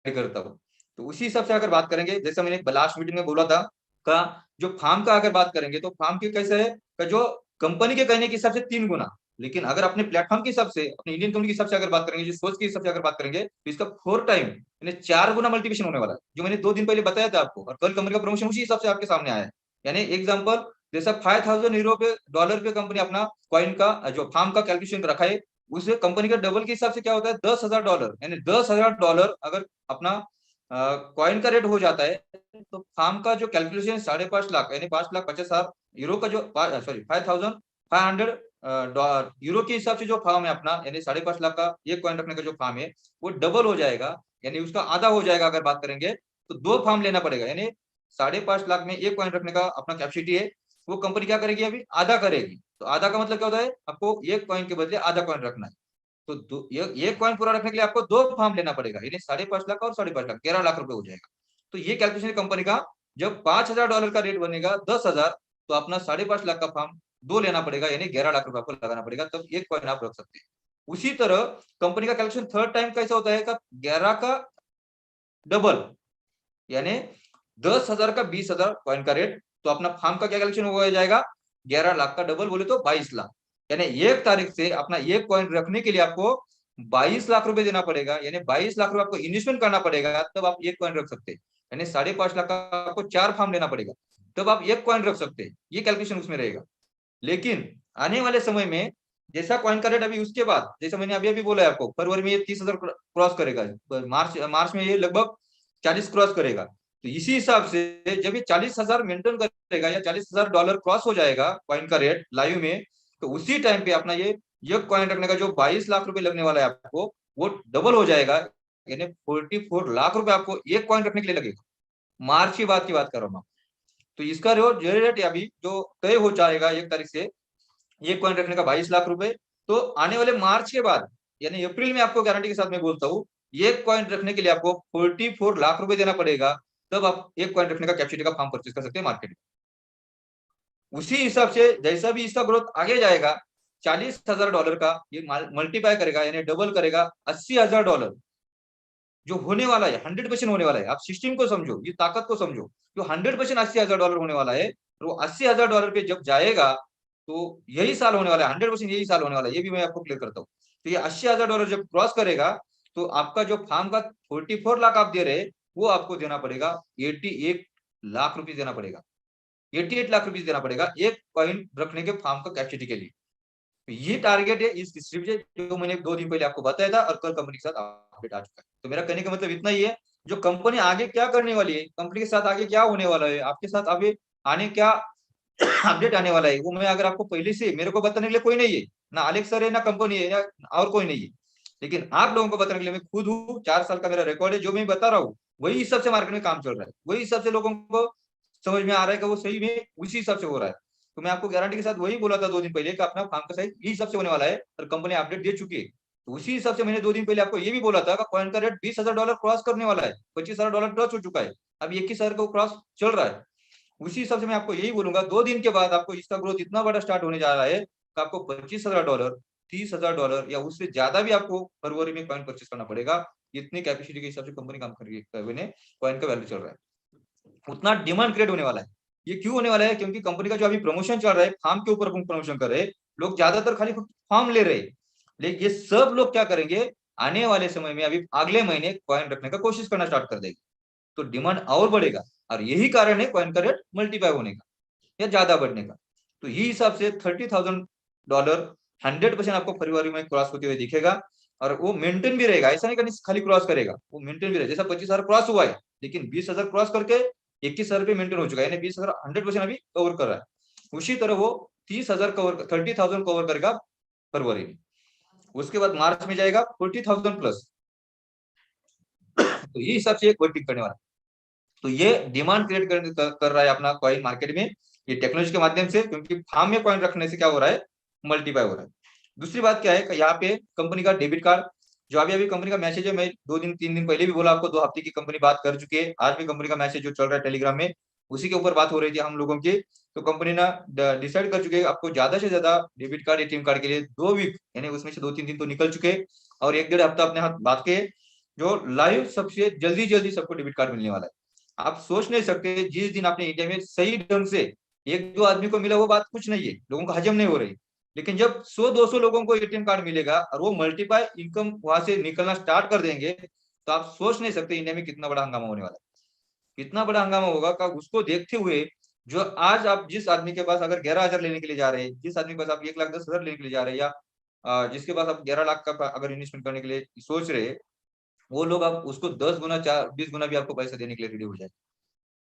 करता हूँ। तो उसी हिसाब से अगर बात करेंगे, जैसा मैंने लास्ट मीटिंग में बोला था, का जो फार्म का अगर बात करेंगे तो फार्म की कैसे है, का जो कंपनी के कहने के हिसाब से 3 गुना, लेकिन अगर अपने प्लेटफॉर्म के हिसाब से, अपने इंडियन कंपनी के हिसाब से अगर बात करेंगे, जो सोच के हिसाब से अगर बात करेंगे, तो इसका 4 टाइम यानी 4 गुना मल्टीप्लिकेशन होने वाला है, जो मैंने 2 दिन पहले बताया था आपको। और कल कंपनी का प्रमोशन उसी हिसाब से आपके सामने आया है। यानी एग्जांपल, जैसा 5000 यूरो पे डॉलर पे कंपनी अपना कॉइन का जो फार्म का कैलकुलेशन रखा है, उसे कंपनी का डबल के हिसाब से क्या होता है, $10,000। यानी $10,000 अगर अपना कॉइन का रेट हो जाता है, तो फार्म का जो कैलकुलेशन 5.5 लाख यानी 5,50,000 यूरो का जो सॉरी 5,500 यूरो के हिसाब से जो फार्म है अपना, यानी 5.5 लाख का एक कॉइन रखने का जो फार्म है, वो डबल हो जाएगा, यानी उसका आधा हो जाएगा। अगर बात करेंगे तो 2 फार्म लेना पड़ेगा, यानी 5.5 लाख में एक कॉइन रखने का अपना कैपेसिटी है, वो कंपनी क्या करेगी, अभी आधा करेगी। तो आधा का मतलब क्या होता है, आपको एक कॉइन के बदले आधा कॉइन रखना है। तो एक कॉइन पूरा रखने के लिए आपको 2 फार्म लेना पड़ेगा, यानी 5.5 लाख और 5.5 लाख 11 लाख रुपए हो जाएगा। तो ये कैलकुलेशन कंपनी का, जब $5,000 का रेट बनेगा 10,000, तो अपना 5.5 लाख का फार्म 2 लेना पड़ेगा, यानी 11 लाख रुपए आपको लगाना पड़ेगा, तब एक कॉइन आप रख सकते हैं। उसी तरह कंपनी का कैलकुलेशन थर्ड टाइम कैसा होता है, 11 का डबल, यानी 10,000 का 20,000 कॉइन का रेट, तो अपना फार्म का क्या कैलकुलेशन हो जाएगा, 11 लाख का डबल बोले तो 22 लाख। यानी 1 तारीख से अपना एक कॉइन रखने के लिए आपको 22 लाख रुपए देना पड़ेगा, यानी 22 लाख रुपए आपको इन्वेस्टमेंट करना पड़ेगा, तब आप एक कॉइन रख सकते हैं। यानी 5.5 लाख का आपको 4 फार्म लेना पड़ेगा, तब आप एक कॉइन रख सकते हैं। ये कैलकुलेशन उसमें रहेगा। लेकिन आने वाले समय में जैसा कॉइन का रेट अभी, उसके बाद जैसा मैंने अभी अभी बोला है आपको, फरवरी में ये 30,000 क्रॉस करेगा, मार्च में ये लगभग 40 क्रॉस करेगा। तो इसी हिसाब से जब ये 40,000 मेंटेन करेगा या $40,000 क्रॉस हो जाएगा कॉइन का रेट लाइव में, तो उसी टाइम पे अपना ये कॉइन रखने का जो 22 लाख रुपए लगने वाला है आपको, वो डबल हो जाएगा, यानी 44 लाख रुपए आपको एक कॉइन रखने के लिए लगेगा। मार्च की बात कर रहा हूँ। तो इसका जो रेट अभी जो तय हो जाएगा 1 तारीख से, एक कॉइन रखने का 22 लाख रुपए। तो आने वाले मार्च के बाद, यानी अप्रैल में आपको गारंटी के साथ मैं बोलता हूँ, एक कॉइन रखने के लिए आपको 44 लाख रुपए देना पड़ेगा, तब आप एक कॉइन रखने का कैपेसिटी का फॉर्म परचेज कर सकते हैं मार्केट में। उसी हिसाब से जैसा भी इसका ग्रोथ आगे जाएगा, $40,000 का ये मल्टीप्लाई करेगा, यानी डबल करेगा $80,000, जो होने वाला है 100% होने वाला है। आप सिस्टम को समझो, ये ताकत को समझो, जो 100% $80,000 होने वाला है, और वो $80,000 पे जब जाएगा, तो यही साल होने वाला है, 100% यही साल होने वाला है। ये भी मैं आपको क्लियर करता हूँ। तो ये $80,000 जब क्रॉस करेगा, तो आपका जो फार्म का 44 लाख आप दे रहे, वो आपको देना पड़ेगा 88 लाख रुपीज देना पड़ेगा। 88 लाख रुपीज देना पड़ेगा एक कॉइन रखने के फार्म का कैपेसिटी के लिए। तो ये टारगेट है इस डिस्ट्रीब्यूशन, जो मैंने 2 दिन पहले आपको बताया था, और कल कंपनी के साथ अपडेट आ चुका है। तो मेरा कहने का मतलब इतना ही है, जो कंपनी आगे क्या करने वाली है, कंपनी के साथ आगे क्या होने वाला है, आपके साथ आगे आने क्या अपडेट आने वाला है, वो मैं अगर आपको पहले से, मेरे को बताने के लिए कोई नहीं है, ना अलेक्स सर है, ना कंपनी है, या और कोई नहीं है, लेकिन आप लोगों को बताने के लिए मैं खुद हूँ। 4 साल का मेरा रिकॉर्ड है, जो मैं बता रहा हूँ वही हिसाब से मार्केट में काम चल रहा है, वही हिसाब से लोगों को समझ में आ रहा है कि वो सही में उसी हिसाब से हो रहा है। तो मैं आपको गारंटी के साथ वही बोला था 2 दिन पहले कि अपना फार्म का साइज इस हिसाब से होने वाला है, और कंपनी अपडेट दे चुकी है। तो उसी हिसाब से मैंने 2 दिन पहले आपको ये भी बोला था कि कॉइन का रेट $20,000 क्रॉस करने वाला है, $25,000 क्रॉस हो चुका है, अब 21,000 को क्रॉस चल रहा है। उसी हिसाब से मैं आपको यही बोलूंगा, 2 दिन के बाद आपको इसका ग्रोथ इतना बड़ा स्टार्ट होने जा रहा है कि आपको $25,000, $30,000 या उससे ज्यादा भी आपको फरवरी में कॉइन परचेस करना पड़ेगा। इतनी कैपेसिटी के हिसाब से कंपनी काम कर रही है, कॉइन का वैल्यू चल रहा है, उतना डिमांड क्रिएट होने वाला है। ये क्यों होने वाला है, क्योंकि कंपनी का जो अभी प्रमोशन चल रहा है, फार्म के ऊपर प्रमोशन कर रहे हैं लोग, ज्यादातर खाली फार्म ले रहे हैं, लेकिन ये सब लोग क्या करेंगे, आने वाले समय में अभी अगले महीने कॉइन रखने का कोशिश करना स्टार्ट कर देंगे, तो डिमांड और बढ़ेगा, और यही कारण है कॉइन का रेट मल्टीप्लाई होने का या ज्यादा बढ़ने का। तो ये हिसाब से $30,000 100% आपको फरवरी में क्रॉस होते हुए दिखेगा, और वो मेंटेन भी रहेगा। ऐसा नहीं कि खाली क्रॉस करेगा, वो मेंटेन भी रहेगा। जैसा 25,000 क्रॉस हुआ है, लेकिन 20,000 क्रॉस करके 21,000 पे मेंटेन हो चुका है, यानी 20,000 100% अभी कवर कर रहा है। उसी तरह वो 30,000 कवर 30,000 कवर करेगा फरवरी में, उसके बाद मार्च में जाएगा 40,000 प्लस। तो ये हिसाब से वर्किंग करने वाला। तो ये डिमांड क्रिएट कर रहा है अपना कॉइन मार्केट में, ये टेक्नोलॉजी के माध्यम से, क्योंकि फार्म में कॉइन रखने से क्या हो रहा है, मल्टीप्लाई हो रहा है। दूसरी बात क्या है कि यहाँ पे कंपनी का डेबिट कार्ड, जो अभी अभी कंपनी का मैसेज है, मैं 2 दिन 3 दिन पहले भी बोला आपको, 2 हफ्ते की कंपनी बात कर चुकी है। आज भी कंपनी का मैसेज जो चल रहा है टेलीग्राम में, उसी के ऊपर बात हो रही थी हम लोगों की। तो कंपनी ना डिसाइड कर चुके हैं, आपको ज्यादा से ज्यादा डेबिट कार्ड एटीएम कार्ड के लिए 2 वीक, यानी उसमें से 2-3 दिन तो निकल चुके, और 1-1.5 हफ्ता अपने हाथ बात के, जो लाइव सबसे जल्दी जल्दी सबको डेबिट कार्ड मिलने वाला है। आप सोच नहीं सकते, जिस दिन आपने इंडिया में सही ढंग से 1-2 आदमी को मिला, वो बात कुछ नहीं है, लोगों को हजम नहीं हो रही। लेकिन जब 100-200 लोगों को एटीएम कार्ड मिलेगा और वो मल्टीप्लाई इनकम वहां से निकलना स्टार्ट कर देंगे, तो आप सोच नहीं सकते इंडिया में कितना बड़ा हंगामा होने वाला है। कितना बड़ा हंगामा होगा का उसको देखते हुए जो आज आप जिस आदमी के पास अगर 11,000 लेने के लिए जा रहे हैं, जिस आदमी के पास आप 1,10,000 लेने के लिए जा रहे हैं, या जिसके पास आप 11 लाख का अगर इन्वेस्टमेंट करने के लिए सोच रहे हैं, वो लोग आप उसको 10 गुना 20 गुना भी आपको पैसा देने के लिए रेडी हो जाए।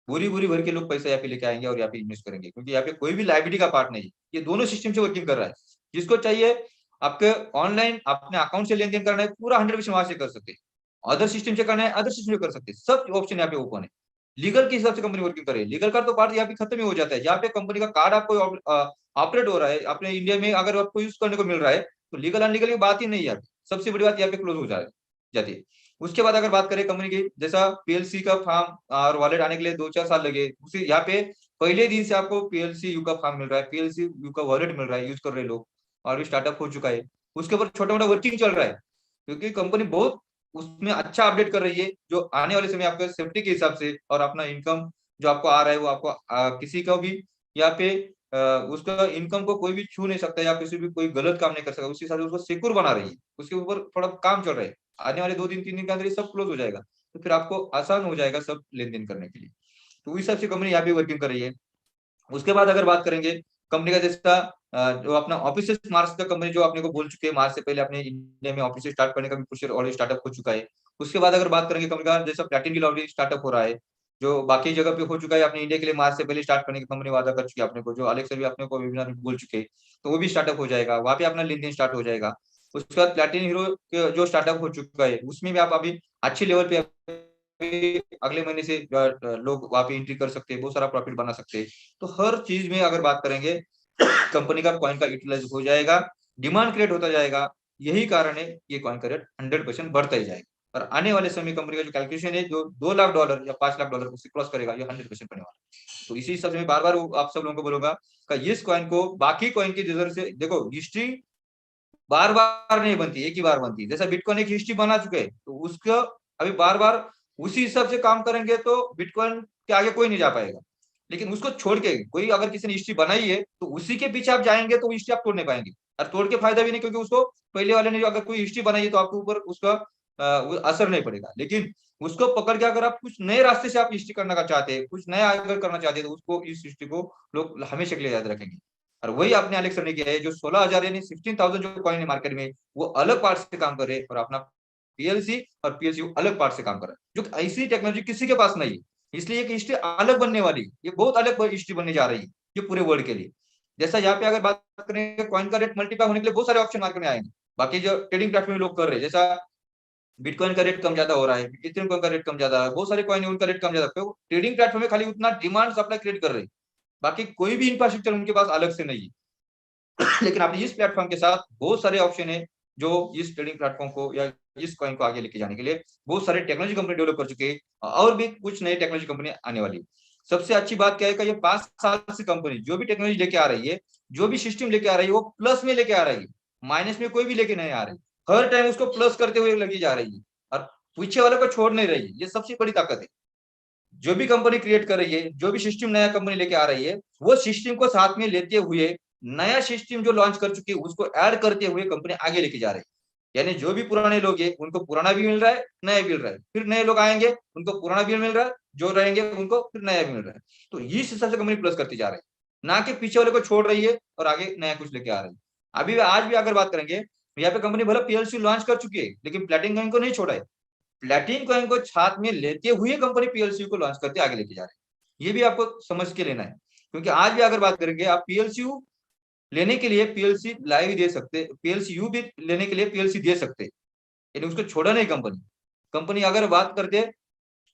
बुरी बुरी भर के लोग पैसा यहाँ पे लेके आएंगे और यहाँ पे इन्वेस्ट करेंगे, क्योंकि यहाँ पे कोई भी लाइबिलिटी का पार्ट नहीं है। ये दोनों सिस्टम से वर्किंग कर रहा है। जिसको चाहिए आपके ऑनलाइन अपने अकाउंट से लेन देन करना है, पूरा 100% वहां से कर सकते हैं। अदर सिस्टम से करना है, अदर सिस्टम से कर सकते हैं। सब ऑप्शन यहाँ पे ओपन है। लीगल के हिसाब से कंपनी वर्किंग करे, लीगल का तो पार्ट यहाँ पे खत्म ही हो जाता है। यहाँ पे कंपनी का कार्ड आपको ऑपरेट हो रहा है अपने इंडिया में, अगर आपको यूज करने को मिल रहा है, तो लीगल अनलीगल की बात ही नहीं है। सबसे बड़ी बात यहाँ पे क्लोज हो जाती है। उसके बाद अगर बात करें कंपनी की, जैसा पीएलसी का फॉर्म और वॉलेट आने के लिए 2-4 साल लगे, उसी यहाँ पे पहले दिन से आपको पीएलसी यू का फॉर्म मिल रहा है, पीएलसी यू का वॉलेट मिल रहा है, यूज कर रहे लोग, और भी स्टार्टअप हो चुका है। उसके ऊपर छोटा मोटा वर्किंग चल रहा है, क्योंकि कंपनी बहुत उसमें अच्छा अपडेट कर रही है, जो आने वाले समय आपको सेफ्टी के हिसाब से और अपना इनकम जो आपको आ रहा है वो आपको किसी का भी यहाँ पे उसका इनकम को कोई भी छू नहीं सकता, या किसी भी कोई गलत काम नहीं कर सकता। उसी हिसाब से उसको सिक्योर बना रही है, उसके ऊपर थोड़ा काम चल रहा है। आने वाले 2 दिन 3 दिन के अंदर ये सब क्लोज हो जाएगा, तो फिर आपको आसान हो जाएगा सब लेन देन करने के लिए। तो उस हिसाब से कंपनी यहाँ पे वर्किंग कर रही है। उसके बाद अगर बात करेंगे कंपनी का, जैसा जो अपना ऑफिस मार्च का कंपनी जो आपने को बोल चुके हैं, मार्च से पहले अपने इंडिया में ऑफिस स्टार्ट करने का भी प्रोसेस ऑलरेडी स्टार्टअप हो चुका है। उसके बाद अगर बात करेंगे कंपनी का, जैसा प्लैटिन डील ऑलरेडी स्टार्टअप हो रहा है, जो बाकी जगह पे हो चुका है अपने इंडिया के लिए मार्च से पहले स्टार्ट करने की कंपनी वादा कर चुकी है अपने को, जो अलेक्स सर भी अपने को वेबिनार में बोल चुके हैं। तो वो भी स्टार्टअप हो जाएगा, वहां पे अपना लेन देन स्टार्ट हो जाएगा। उसके बाद प्लैटिन हीरो जो स्टार्टअप हो चुका है, उसमें भी आप अभी अच्छे लेवल पे अगले महीने से लोग वहां पे एंट्री कर सकते हैं, बहुत सारा प्रॉफिट बना सकते हैं। तो हर चीज में अगर बात करेंगे कंपनी का कॉइन का यूटिलाइज हो जाएगा, डिमांड क्रिएट होता जाएगा। यही कारण है ये कॉइन का रेट 100% बढ़ता ही जाएगा। और आने वाले समय कंपनी का जो कैलकुलेशन है, जो $2 लाख या $5 लाख उसे क्रॉस करेगा, ये 100% बनने वाला है। तो इसी हिसाब से मैं बार बार आप सब लोगों को बोलूंगा कि इस कॉइन को बाकी कॉइन की नजर से देखो। हिस्ट्री बार बार नहीं बनती, एक ही बार बनती है। जैसा बिटकॉइन एक हिस्ट्री बना चुके हैं, तो उसका अभी बार बार उसी हिसाब से काम करेंगे तो बिटकॉइन के आगे कोई नहीं जा पाएगा। लेकिन उसको छोड़ के कोई अगर किसी ने हिस्ट्री बनाई है, तो उसी के पीछे आप जाएंगे तो हिस्ट्री आप तोड़ नहीं पाएंगे। और तोड़ के फायदा भी नहीं, क्योंकि उसको पहले वाले ने जो अगर कोई हिस्ट्री बनाई है, तो आपके ऊपर उसका असर नहीं पड़ेगा। लेकिन उसको पकड़ के अगर आप कुछ नए रास्ते से आप हिस्ट्री करना चाहते हैं, कुछ नया अगर करना चाहते हैं, तो उसको इस हिस्ट्री को लोग हमेशा के लिए याद रखेंगे। और वही आपने अलेक्स सर ने किया है, जो 16,000 यानी 16,000 जो कॉइन है मार्केट में, वो अलग पार्ट से काम कर रहे हैं, और अपना पीएलसी और पीएसयू अलग पार्ट से काम कर रहा है, जो ऐसी टेक्नोलॉजी किसी के पास नहीं है। इसलिए एक हिस्ट्री अलग बनने वाली, ये बहुत अलग हिस्ट्री बनने जा रही है ये पूरे वर्ल्ड के लिए। जैसा यहाँ पे अगर बात करें कॉइन का रेट मल्टीप्लाई होने के लिए बहुत सारे ऑप्शन मार्केट में आएंगे। बाकी जो ट्रेडिंग प्लेटफॉर्म लोग कर रहे हैं, जैसा बिटकॉइन का रेट कम ज्यादा हो रहा है, इथेरियम का रेट कम ज्यादा है, बहुत सारे कॉइन उनका रेट कम ज्यादा है। ट्रेडिंग प्लेटफॉर्म में खाली उतना डिमांड सप्लाई क्रिएट कर रहे हैं, बाकी कोई भी इंफ्रास्ट्रक्चर उनके पास अलग से नहीं है। लेकिन आपने इस प्लेटफॉर्म के साथ बहुत सारे ऑप्शन है, जो इस ट्रेडिंग प्लेटफॉर्म को या इस कॉइन को आगे लेके जाने के लिए बहुत सारे टेक्नोलॉजी कंपनी डेवलप कर चुके हैं, और भी कुछ नई टेक्नोलॉजी कंपनी आने वाली है। सबसे अच्छी बात क्या है कि ये 5 साल से कंपनी जो भी टेक्नोलॉजी लेके आ रही है, जो भी सिस्टम लेके आ रही है, वो प्लस में लेके आ रही है, माइनस में कोई भी लेके नहीं आ रही। हर टाइम उसको प्लस करते हुए लगी जा रही है, और पीछे वाले को छोड़ नहीं रही है। ये सबसे बड़ी ताकत है। जो भी कंपनी क्रिएट कर रही है, जो भी सिस्टम नया कंपनी लेके आ रही है, वो सिस्टम को साथ में लेते हुए नया सिस्टम जो लॉन्च कर चुकी है उसको ऐड करते हुए कंपनी आगे लेके जा रही है। यानी जो भी पुराने लोग हैं उनको पुराना भी मिल रहा है, नया भी मिल रहा है, फिर नए लोग आएंगे उनको पुराना भी मिल रहा है, जो रहेंगे उनको फिर नया भी मिल रहा है। तो इस हिसाब से कंपनी प्लस करती जा रही है, ना कि पीछे वाले को छोड़ रही है और आगे नया कुछ लेके आ रही है। अभी आज भी अगर बात करेंगे, यहाँ पे कंपनी भले पीएलसी लॉन्च कर चुकी है, लेकिन प्लैटिनम कॉइन को नहीं छोड़ा है। प्लैटिन कॉइन को साथ में लेते हुए कंपनी पीएलसी को लॉन्च करते आगे लेके जा रहे हैं। ये भी आपको समझ के लेना है, क्योंकि आज भी अगर बात करेंगे, आप पीएलसीयू लेने के लिए पीएलसी लाइव दे सकते, पीएलसीयू भी लेने के लिए पीएलसी दे सकते, यानी उसको छोड़ा नहीं कंपनी। कंपनी अगर बात करते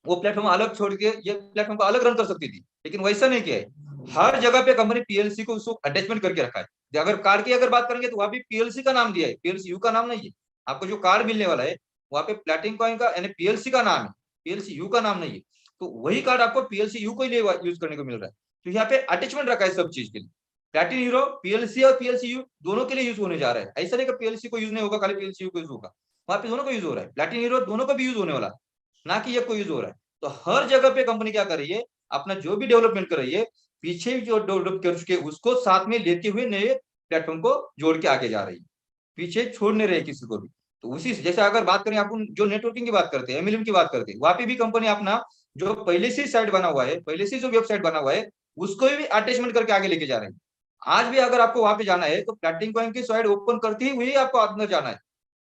वो प्लेटफॉर्म अलग छोड़ के ये प्लेटफॉर्म को अलग रन कर सकती थी, लेकिन वैसा नहीं किया है। हर जगह पे कंपनी पीएलसी को उसको अटैचमेंट करके रखा है। अगर कार की अगर बात करेंगे तो वहां भी पीएलसी का नाम दिया है, पीएलसी यू का नाम नहीं है। आपको जो कार मिलने वाला है वहां पे प्लैटिनम कॉइन का यानी पीएलसी का नाम है, पीएलसी यू का नाम नहीं है। तो वही कार्ड आपको पीएलसी यू को लिए यूज करने को मिल रहा है। तो यहाँ पे अटैचमेंट रखा है सब चीज के लिए। प्लैटिन हीरो पीएलसी और पीएलसी यू दोनों के लिए यूज होने जा रहा है। ऐसा नहीं कि पीएलसी को यूज नहीं होगा, खाली पीएलसी यू को यूज होगा, वहां पे दोनों को यूज हो रहा है। प्लैटिन हीरो दोनों को भी यूज होने वाला, ना कि ये को यूज हो रहा है। तो हर जगह पे कंपनी क्या कर रही है, अपना जो भी डेवलपमेंट कर रही है, पीछे जो डेवलप कर चुके उसको साथ में लेते हुए नए प्लेटफॉर्म को जोड़ के आगे जा रही है, पीछे छोड़ नहीं रही किसी को भी। तो उसी से जैसे अगर बात करें अपन जो नेटवर्किंग की बात करते हैं, एमएलएम की बात करते हैं, वहां पे भी कंपनी अपना जो पहले से साइट बना हुआ है, पहले से जो वेबसाइट बना हुआ है, उसको भी अटैचमेंट करके आगे लेके जा रहे हैं। आज भी अगर आपको वहां पे जाना है तो प्लैटिनम कॉइन की साइट ओपन करते ही हुए आपको अंदर जाना है,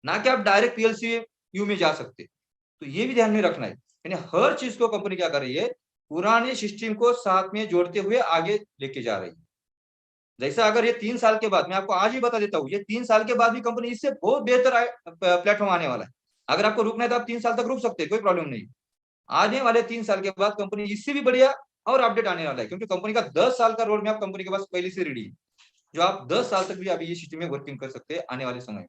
ना कि आप डायरेक्ट पीएलसी यू में जा सकते। तो ये भी ध्यान में रखना है, यानी हर चीज को कंपनी क्या कर रही है, पुराने सिस्टम को साथ में जोड़ते हुए आगे लेके जा रही है। जैसा अगर ये 3 साल के बाद, मैं आपको आज ही बता देता हूँ, ये 3 साल के बाद भी कंपनी इससे बहुत बेहतर प्लेटफॉर्म आने वाला है। अगर आपको रुकना है तो आप 3 साल तक रुक सकते हैं, कोई प्रॉब्लम नहीं। आने वाले 3 साल के बाद कंपनी इससे भी बढ़िया और अपडेट आने वाला है, क्योंकि कंपनी का 10 साल का रोड मैप कंपनी के पास पहले से रेडी है, जो आप 10 साल तक भी अभी ये सिस्टम में वर्किंग कर सकते हैं आने वाले समय।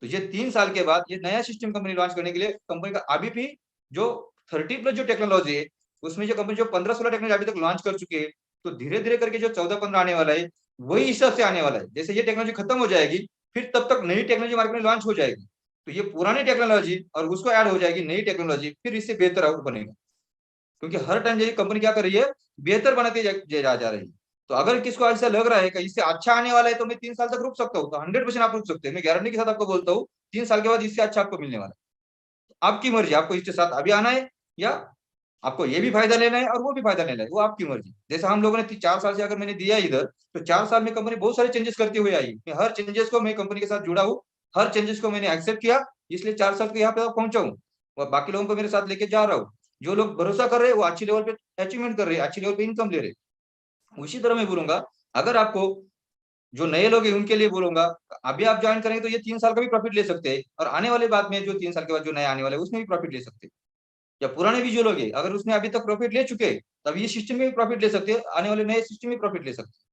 तो ये 3 साल के बाद ये नया सिस्टम कंपनी लॉन्च करने के लिए कंपनी का अभी भी जो 30+ जो टेक्नोलॉजी है, उसमें जो कंपनी जो 15-16 टेक्नोलॉजी अभी तक लॉन्च कर चुके हैं, तो धीरे धीरे करके जो 14-15 आने वाला है, वही हिसाब से आने वाला है। जैसे ये टेक्नोलॉजी खत्म हो जाएगी, फिर तब तक नई टेक्नोलॉजी मार्केट में लॉन्च हो जाएगी, तो ये पुरानी टेक्नोलॉजी और उसको ऐड हो जाएगी नई टेक्नोलॉजी, फिर इससे बेहतर और बनेगा। क्योंकि हर टाइम ये कंपनी क्या कर रही है, बेहतर बनाते जा रही है। तो अगर किसको ऐसा लग रहा है कि इससे अच्छा आने वाला है तो मैं 3 साल तक रुक सकता हूँ, तो 100% आप रुक सकते हैं। मैं गारंटी के साथ आपको बोलता हूँ 3 साल के बाद इससे अच्छा आपको मिलने वाला है। आपकी मर्जी, आपको इसके साथ अभी आना है या आपको ये भी फायदा लेना है और वो भी फायदा लेना है, वो आपकी मर्जी। जैसे हम लोगों ने 4 साल से अगर मैंने दिया इधर, तो 4 साल में कंपनी बहुत सारे चेंजेस करती हुई आई। मैं हर चेंजेस को, मैं कंपनी के साथ जुड़ा हूँ, हर चेंजेस को मैंने एक्सेप्ट किया, इसलिए 4 साल के यहाँ पे पहुंचा हूँ और बाकी लोगों को मेरे साथ लेके जा रहा हूँ। जो लोग भरोसा कर रहे हैं वो अच्छी लेवल पे अचीवमेंट कर रहे हैं, अच्छी लेवल पे इनकम ले रहे हैं। उसी तरह मैं बोलूंगा, अगर आपको जो नए लोग हैं उनके लिए बोलूंगा, अभी आप ज्वाइन करेंगे तो ये 3 साल का भी प्रॉफिट ले सकते हैं, और आने वाले बाद में जो 3 साल के बाद जो नया आने वाला है उसमें भी प्रॉफिट ले सकते हैं। या पुराने भी जो लोग हैं, अगर उसने अभी तक प्रॉफिट ले चुके हैं, तब ये सिस्टम में भी प्रॉफिट ले सकते हैं, आने वाले नए सिस्टम में प्रॉफिट ले सकते हैं।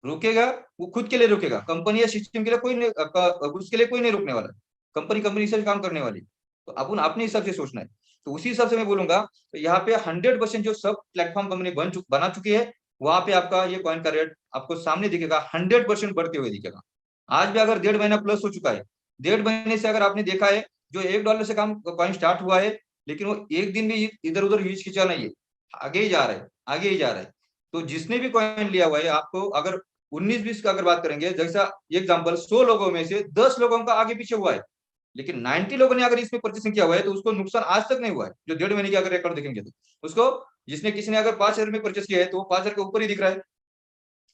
रुकेगा वो खुद के लिए रुकेगा, कंपनी या सिस्टम के लिए कोई नहीं, उसके लिए कोई नहीं रुकने वाला। कंपनी कंपनी से काम करने वाली, तो अपन अपने हिसाब से सोचना है। तो उसी हिसाब से मैं बोलूंगा, तो यहाँ पे 100% जो सब प्लेटफॉर्म कंपनी बना चुकी है, वहां पे आपका ये कॉइन का रेट आपको सामने दिखेगा, 100% बढ़ते हुए दिखेगा। आज भी अगर 1.5 महीना प्लस हो चुका है, 1.5 महीने से अगर आपने देखा है, जो $1 से काम कॉइन स्टार्ट हुआ है, लेकिन वो एक दिन भी इधर उधर हीच खींचा नहीं है, आगे ही जा रहा है, आगे ही जा रहा है। तो जिसने भी कॉइन लिया हुआ है, आपको अगर 19-20 का अगर बात करेंगे, जैसा एग्जांपल 100 लोगों में से 10 लोगों का आगे पीछे हुआ है, लेकिन 90 लोगों ने अगर इसमें परचेसिंग किया हुआ है, तो उसको नुकसान आज तक नहीं हुआ है। जो 1.5 महीने की अगर रिकॉर्ड देखेंगे तो उसको, जिसने किसी ने अगर 5,000 में परचेस किया है, तो वो 5,000 के ऊपर ही दिख रहा है।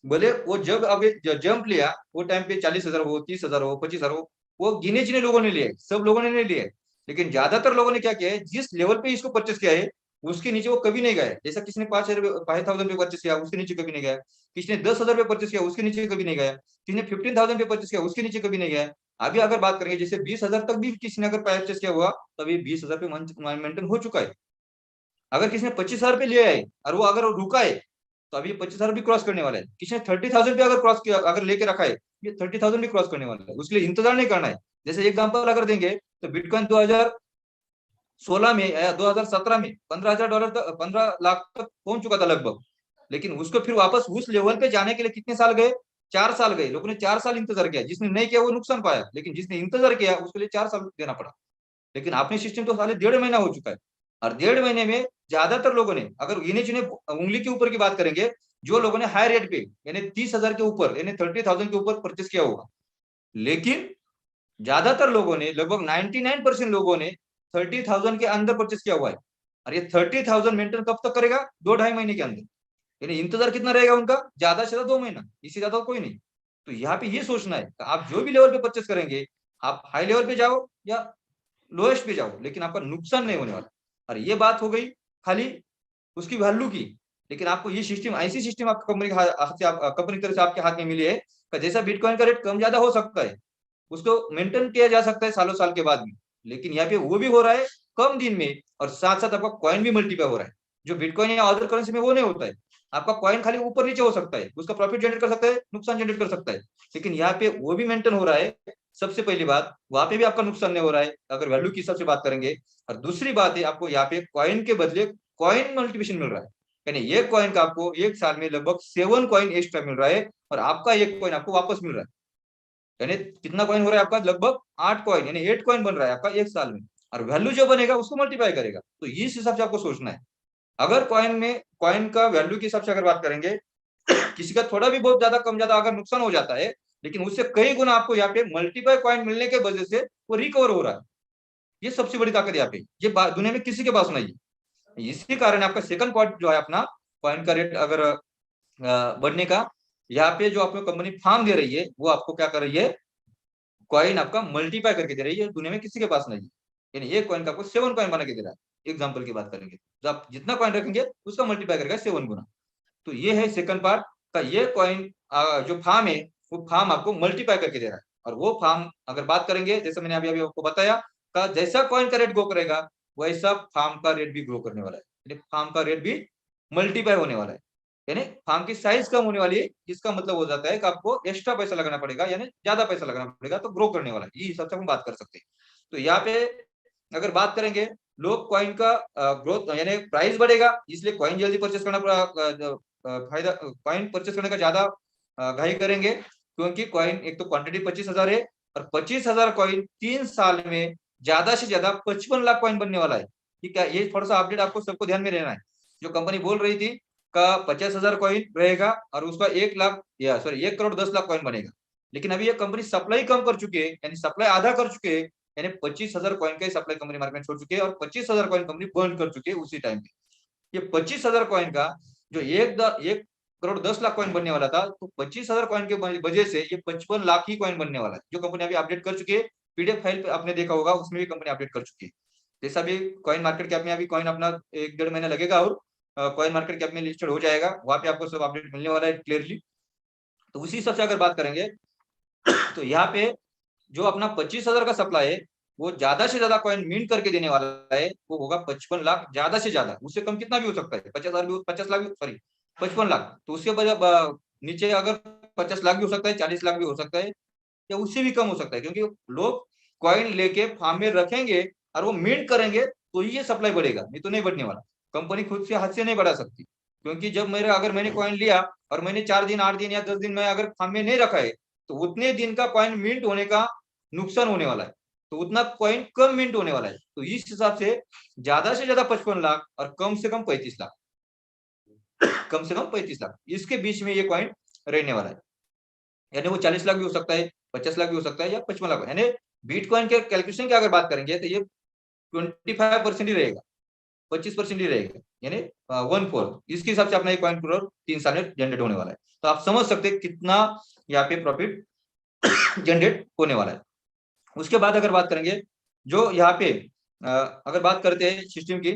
बोले वो जब अभी जंप लिया, वो टाइम पे 40,000 हो, 30,000 हो, 25,000 हो, वो गिने चुने लोगों ने लिए, सब लोगों ने नहीं लिए। लेकिन ज्यादातर लोगों ने क्या किया है, जिस लेवल पे इसको परचेस किया है, उसके नीचे वो कभी नहीं गए। जैसा किसी ने 5,000 पे परचेस किया, उसके नीचे कभी नहीं गया। किसी ने 10,000 पे परचेस किया, उसके नीचे कभी नहीं गया। किसी ने 15,000 पे परचेस किया, उसके नीचे कभी नहीं गया। अभी अगर बात करेंगे, जैसे 20,000 तक भी किसी ने अगर परचेस किया हुआ, तो अभी 20,000 पे मेंटेन हो चुका है। अगर किसी ने 25,000 पे लिया है और वो अगर रुका है, तो अभी 25,000 भी क्रॉस करने वाला है। किसी ने 30,000 पे अगर क्रॉस किया, अगर लेके रखा है, ये 30,000 भी क्रॉस करने वाला है। उसके लिए इंतजार नहीं करना है। जैसे एग्जांपल अगर देंगे, तो बिटकॉइन 2016 में या 2017 में $15,000 तक, 15 लाख तक पहुंच चुका था लगभग। लेकिन उसको फिर वापस उस लेवल पे जाने के लिए कितने साल गए, 4 साल गए। लोगों ने 4 साल इंतजार किया, जिसने नहीं किया वो नुकसान पाया, लेकिन जिसने इंतजार किया उसके लिए 4 साल देना पड़ा। लेकिन आपने सिस्टम तो साले 1.5 महीना हो चुका है, और 1.5 महीने में ज्यादातर लोगों ने, अगर गिने चुने उंगली के ऊपर की बात करेंगे, जो लोगों ने हाई रेट पे, यानी 30,000 के ऊपर, यानी 30,000 के ऊपर परचेस किया होगा। लेकिन ज्यादातर लोगों ने, लगभग 99% लोगों ने 30,000 के अंदर परचेस किया हुआ है। और ये 30,000 मेंटेन कब तक करेगा, 2-2.5 महीने के अंदर। यानी इंतजार कितना रहेगा उनका, ज्यादा से ज्यादा 2 महीना, इससे ज्यादा कोई नहीं। तो यहाँ पे ये सोचना है, आप जो भी लेवल पे परचेस करेंगे, आप हाई लेवल पे जाओ या लोएस्ट पे जाओ, लेकिन आपका नुकसान नहीं होने वाला। और ये बात हो गई खाली उसकी वैल्यू की। लेकिन आपको ये सिस्टम, ऐसी सिस्टम आपको कंपनी के हाथ से, कंपनी की तरफ से आपके हाथ में मिली है, जैसा बिटकॉइन का रेट कम ज्यादा हो सकता है, उसको मेंटेन किया जा सकता है सालों साल के बाद भी। लेकिन यहाँ पे वो भी हो रहा है कम दिन में, और साथ साथ आपका कॉइन भी मल्टीप्लाई हो रहा है। जो बिटकॉइन या अदर करेंसी में वो नहीं होता है। आपका कॉइन खाली ऊपर नीचे हो सकता है, उसका प्रॉफिट जनरेट कर सकता है, नुकसान जनरेट कर सकता है, लेकिन यहाँ पे वो भी मेंटेन हो रहा है। सबसे पहली बात, वहां पे भी आपका नुकसान नहीं हो रहा है अगर वैल्यू की हिसाब से बात करेंगे। और दूसरी बात है, आपको यहाँ पे कॉइन के बदले कॉइन मल्टीप्लिकेशन मिल रहा है। यानी ये कॉइन का आपको एक साल में लगभग 7 कॉइन एक्स्ट्रा मिल रहा है, और आपका एक कॉइन आपको वापस मिल रहा है। यानी कितना कॉइन हो रहा है आपका, लगभग 8 कॉइन, यानी 8 कॉइन बन रहा है आपका एक साल में। और वैल्यू जो बनेगा उसको मल्टीप्लाई करेगा। तो इस हिसाब से आपको सोचना है। अगर कॉइन में, कॉइन का वैल्यू के हिसाब से अगर बात करेंगे, किसी का थोड़ा भी बहुत ज्यादा कम ज्यादा अगर नुकसान हो जाता है, लेकिन उससे कई गुना आपको यहाँ पे मल्टीपल कॉइन मिलने के वजह से वो रिकवर हो रहा है। ये सबसे बड़ी ताकत यहाँ पे, ये दुनिया में किसी के पास नहीं है। इसी कारण आपका सेकंड पॉइंट जो है अपना कॉइन का रेट अगर बढ़ने का, यहाँ पे जो आपको कंपनी फार्म दे रही है वो आपको क्या कर रही है, कॉइन आपका मल्टीप्लाई करके दे रही है, दुनिया में किसी के पास नहीं है। यानी एक कॉइन का आपको 7 कॉइन बना के दे रहा है। एग्जाम्पल की बात करेंगे तो आप जितना कॉइन रखेंगे उसका मल्टीप्लाई करेगा 7 गुना। तो ये है सेकंड पार्ट का, ये कॉइन जो फार्म है वो फार्म आपको मल्टीप्लाई करके दे रहा है। और वो फार्म अगर बात करेंगे, जैसे मैंने अभी अभी आपको बताया का, जैसा कॉइन का रेट ग्रो करेगा वैसा फार्म का रेट भी ग्रो करने वाला है, यानी फार्म का रेट भी मल्टीप्लाई होने वाला है। यानी फार्म की साइज कम होने वाली है, इसका मतलब हो जाता है कि आपको एक्स्ट्रा पैसा लगाना पड़ेगा, यानी ज्यादा पैसा लगाना पड़ेगा, तो ग्रो करने वाला है। ये हिसाब से हम बात कर सकते हैं। तो यहाँ पे अगर बात करेंगे, लोग कॉइन का ग्रोथ यानी प्राइस बढ़ेगा, इसलिए कॉइन जल्दी परचेस करना फायदा, कॉइन परचेस करने का ज्यादा घाई करेंगे, क्योंकि कॉइन एक तो क्वांटिटी 25,000 है, और 25,000 कॉइन 3 साल में ज्यादा से ज्यादा 55 लाख कॉइन बनने वाला है। ठीक है, ये थोड़ा सा अपडेट आपको सबको ध्यान में रहना है। जो कंपनी बोल रही थी का 50,000 कॉइन रहेगा और उसका 1 करोड़ 10 लाख कॉइन बनेगा, लेकिन अभी ये कंपनी सप्लाई कम कर चुकी है, यानी सप्लाई आधा कर चुके हैं, यानी 25,000 कॉइन का सप्लाई कंपनी मार्केट में छोड़ चुकी है, और 25,000 कॉइन कंपनी बर्न कर चुकी है उसी टाइम पे। ये 25,000 कॉइन का जो 1 करोड़ 10 लाख कॉइन बनने वाला था, तो 25,000 कॉइन के वजह से ये 55 लाख ही कॉइन बनने वाला है, जो कंपनी अभी अपडेट कर चुकी है। पीडीएफ फाइल पे आपने देखा होगा, उसमें भी कंपनी अपडेट कर चुकी है। जैसा भी कॉइन मार्केट कैप में अभी कॉइन अपना 1-1.5 महीना लगेगा और कॉइन मार्केट कैप में लिस्टेड हो जाएगा, वहां पे आपको सब अपडेट मिलने वाला है क्लियरली। तो उसी हिसाब से अगर बात करेंगे तो यहाँ पे जो अपना 25,000 का सप्लाई है, वो ज्यादा से ज्यादा कॉइन मिंट करके देने वाला है, वो होगा 55 लाख, ज्यादा से ज्यादा, उससे कम कितना भी हो सकता है, 50,000 भी, 50 लाख भी, सॉरी 55 लाख, तो उसके नीचे अगर 50 लाख भी हो सकता है, 40 लाख भी हो सकता है, या उससे भी कम हो सकता है, क्योंकि लोग कॉइन लेके फार्म में रखेंगे और वो मिंट करेंगे तो ही ये सप्लाई बढ़ेगा, नहीं तो नहीं बढ़ने वाला। कंपनी खुद से हाथ से नहीं बढ़ा सकती, क्योंकि जब अगर मैंने कॉइन लिया और मैंने 4 दिन 8 दिन या 10 दिन में अगर फार्म में नहीं रखा है, तो उतने दिन का कॉइन मिंट होने का नुकसान होने वाला है, तो उतना कॉइन कम मिंट होने वाला है। तो इस हिसाब से ज्यादा से ज्यादा 55 लाख और कम से कम 35 लाख, कम से कम 35 लाख, इसके बीच में ये कॉइन रहने वाला है। यानी वो 40 लाख भी हो सकता है, 50 लाख भी हो सकता है, या 55 लाख। यानी बिटकॉइन के कैलकुलेशन की अगर बात करेंगे तो ये 25% ही रहेगा, 25% ही रहेगा, यानी 1/4। इसके हिसाब से अपना एक कॉइन करोड़ 3 साल में जनरेट होने वाला है। तो आप समझ सकते हैं कितना यहाँ पे प्रॉफिट जनरेट होने वाला है। उसके बाद अगर बात करेंगे, जो यहाँ पे अगर बात करते हैं सिस्टम की,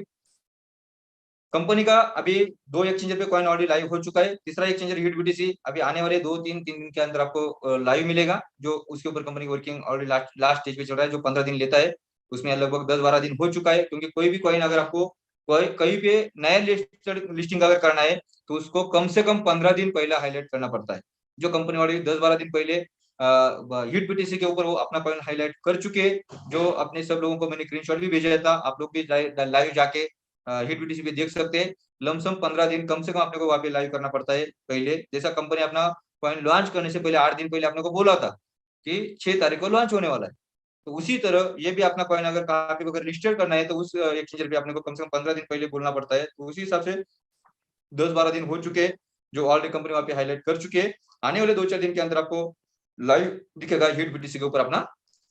कंपनी का अभी 2 एक्सचेंजर पे कॉइन ऑलरेडी लाइव हो चुका है। तीसरा एक्सचेंजर हीट बीटीसी अभी आने वाले 2-3 दिन के अंदर आपको लाइव मिलेगा, जो उसके ऊपर company working already last stage पे चल रहा है, जो 15 दिन लेता है, उसमें लगभग 10-12 दिन हो चुका है। क्योंकि कोई भी कॉइन अगर आपको कहीं पे नया लिस्टिंग अगर करना है, तो उसको कम से कम 15 दिन पहले हाईलाइट करना पड़ता है। जो कंपनी ऑलरेडी 10-12 दिन पहले हीट बीटीसी के ऊपर वो अपना कॉइन हाईलाइट कर चुके हैं, जो अपने सब लोगों को मैंने स्क्रीनशॉट भी भेजा था, आप लोग भी लाइव जाके हिट बीटीसी पे देख सकते हैं। लमसम 15 दिन कम से कम आपने को वहां पे लाइव करना पड़ता है पहले। जैसा कंपनी अपना कॉइन लॉन्च करने से पहले 8 दिन पहले आपने को बोला था कि 6 तारीख को लॉन्च होने वाला है, तो उसी तरह ये भी अपना कॉइन अगर कहाँ पे अगर रजिस्टर करना है, तो उस एक्सचेंजर पे आपने को कम से कम 15 दिन पहले बोलना पड़ता है। तो उसी हिसाब से 10-12 दिन हो चुके हैं, जो ऑलरेडी कंपनी वहां पे हाईलाइट कर चुके हैं। आने वाले 2-4 दिन के अंदर आपको लाइव दिखेगा हिट बीटीसी के ऊपर अपना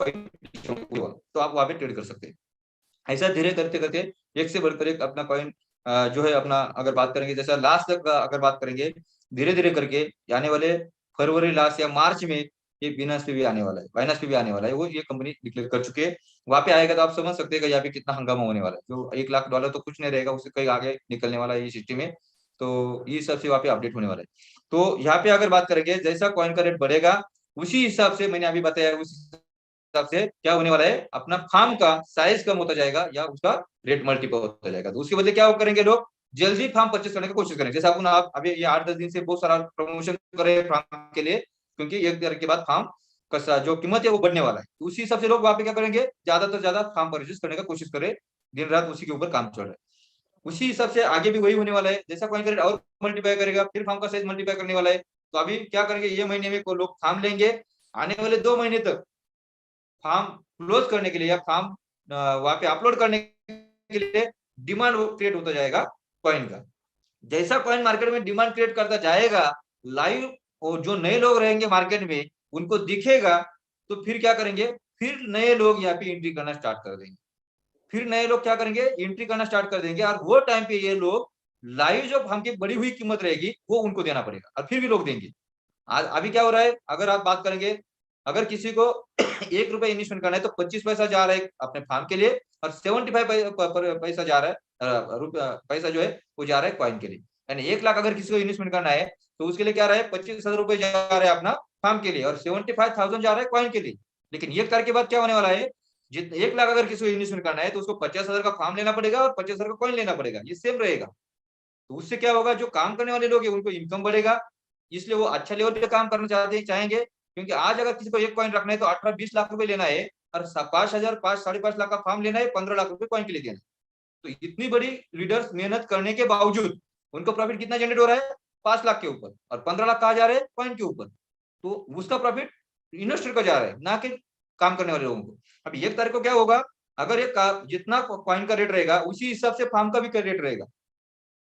कॉइन, तो आप वहां पे ट्रेड कर सकते हैं। ऐसा धीरे करते करते एक से बढ़कर एक अपना कॉइन जो है अपना, अगर बात करेंगे जैसा लास्ट तक अगर बात करेंगे, धीरे धीरे करके आने वाले फरवरी लास्ट या मार्च में ये बिनास पे भी आने वाला है, बाइनास पे भी आने वाला है, वो ये कंपनी डिक्लेयर कर चुके हैं। वहां पे आएगा तो आप समझ सकते हैं कि यहाँ पे कितना हंगामा होने वाला है। जो $1 लाख तो कुछ नहीं रहेगा, उससे कहीं आगे निकलने वाला है ये सिस्टम में। तो ये सबसे वहां पे अपडेट होने वाला है। तो यहाँ पे अगर बात करेंगे, जैसा कॉइन का रेट बढ़ेगा उसी हिसाब से मैंने अभी बताया, उस हिसाब से क्या होने वाला है, अपना फार्म का साइज कम होता जाएगा या उसका रेट मल्टीपल होता जाएगा। तो उसके बदले क्या करेंगे, लोग जल्दी फार्म परचेस करने की कोशिश करेंगे। जैसे आप अभी ये 8-10 दिन से बहुत सारा प्रमोशन कर रहे हैं फार्म के लिए, क्योंकि एक दिन के बाद फार्म का जो कीमत है वो बढ़ने वाला है। तो उसी हिसाब से लोग वहां पे क्या करेंगे, ज्यादा से ज्यादा फार्म परचेस करने का कोशिश करें, दिन रात उसी के ऊपर काम चल रहा है। उसी हिसाब से आगे भी वही होने वाला है, जैसा कॉइन का रेट और मल्टीप्लाई करेगा, फिर फार्म का साइज मल्टीप्लाई करने वाला है। तो अभी क्या करेंगे, ये महीने में लोग फार्म लेंगे, आने वाले 2 महीने तक फार्म क्लोज करने के लिए या फार्म वहां पे अपलोड करने के लिए डिमांड क्रिएट होता जाएगा कॉइन का। जैसा कॉइन मार्केट में डिमांड क्रिएट करता जाएगा, लाइव और जो नए लोग रहेंगे मार्केट में, उनको दिखेगा तो फिर क्या करेंगे, फिर नए लोग यहाँ पे एंट्री करना स्टार्ट कर देंगे। फिर नए लोग क्या करेंगे, एंट्री करना स्टार्ट कर देंगे, और वो टाइम पे ये लोग लाइव जो फार्म की बढ़ी हुई कीमत रहेगी वो उनको देना पड़ेगा, और फिर भी लोग देंगे। आज अभी क्या हो रहा है, अगर आप बात करेंगे, अगर किसी को 1 रुपया इन्वेस्टमेंट करना है तो 25 पैसा जा रहा है अपने फार्म के लिए, और 75 पैसा जा रहा है, पैसा जो है वो जा रहा है कॉइन के लिए। यानी 1 लाख अगर किसी को इन्वेस्टमेंट करना है तो उसके लिए क्या रहा है, 25,000 रुपए जा रहा है अपना फार्म के लिए, और 75,000 जा रहा है कॉइन के लिए। लेकिन ये करके बाद क्या होने वाला है, 1 लाख अगर किसी को इन्वेस्टमेंट करना है तो उसको 50,000 का फार्म लेना पड़ेगा और 50,000 का कॉइन लेना पड़ेगा, ये सेम रहेगा। तो उससे क्या होगा, जो काम करने वाले लोग हैं उनको इनकम बढ़ेगा, इसलिए वो अच्छा लेवल पे काम करना चाहेंगे। क्योंकि आज अगर किसी को 1 कॉइन रखना है तो 18-20 लाख रुपए लेना है, और 5,000 5-5.5 लाख का फार्म लेना है, 15 लाख रुपए कॉइन के लिए देना है। तो इतनी बड़ी लीडर्स मेहनत करने के बावजूद उनको प्रॉफिट कितना जनरेट हो रहा है, 5 लाख के ऊपर, और 15 लाख कहा जा रहा है कॉइन के ऊपर। तो उसका प्रॉफिट इन्वेस्टर को जा रहा है, ना कि काम करने वाले लोगों को। अब 1 तारीख को क्या होगा, अगर जितना कॉइन का रेट रहेगा उसी हिसाब से फार्म का भी रेट रहेगा।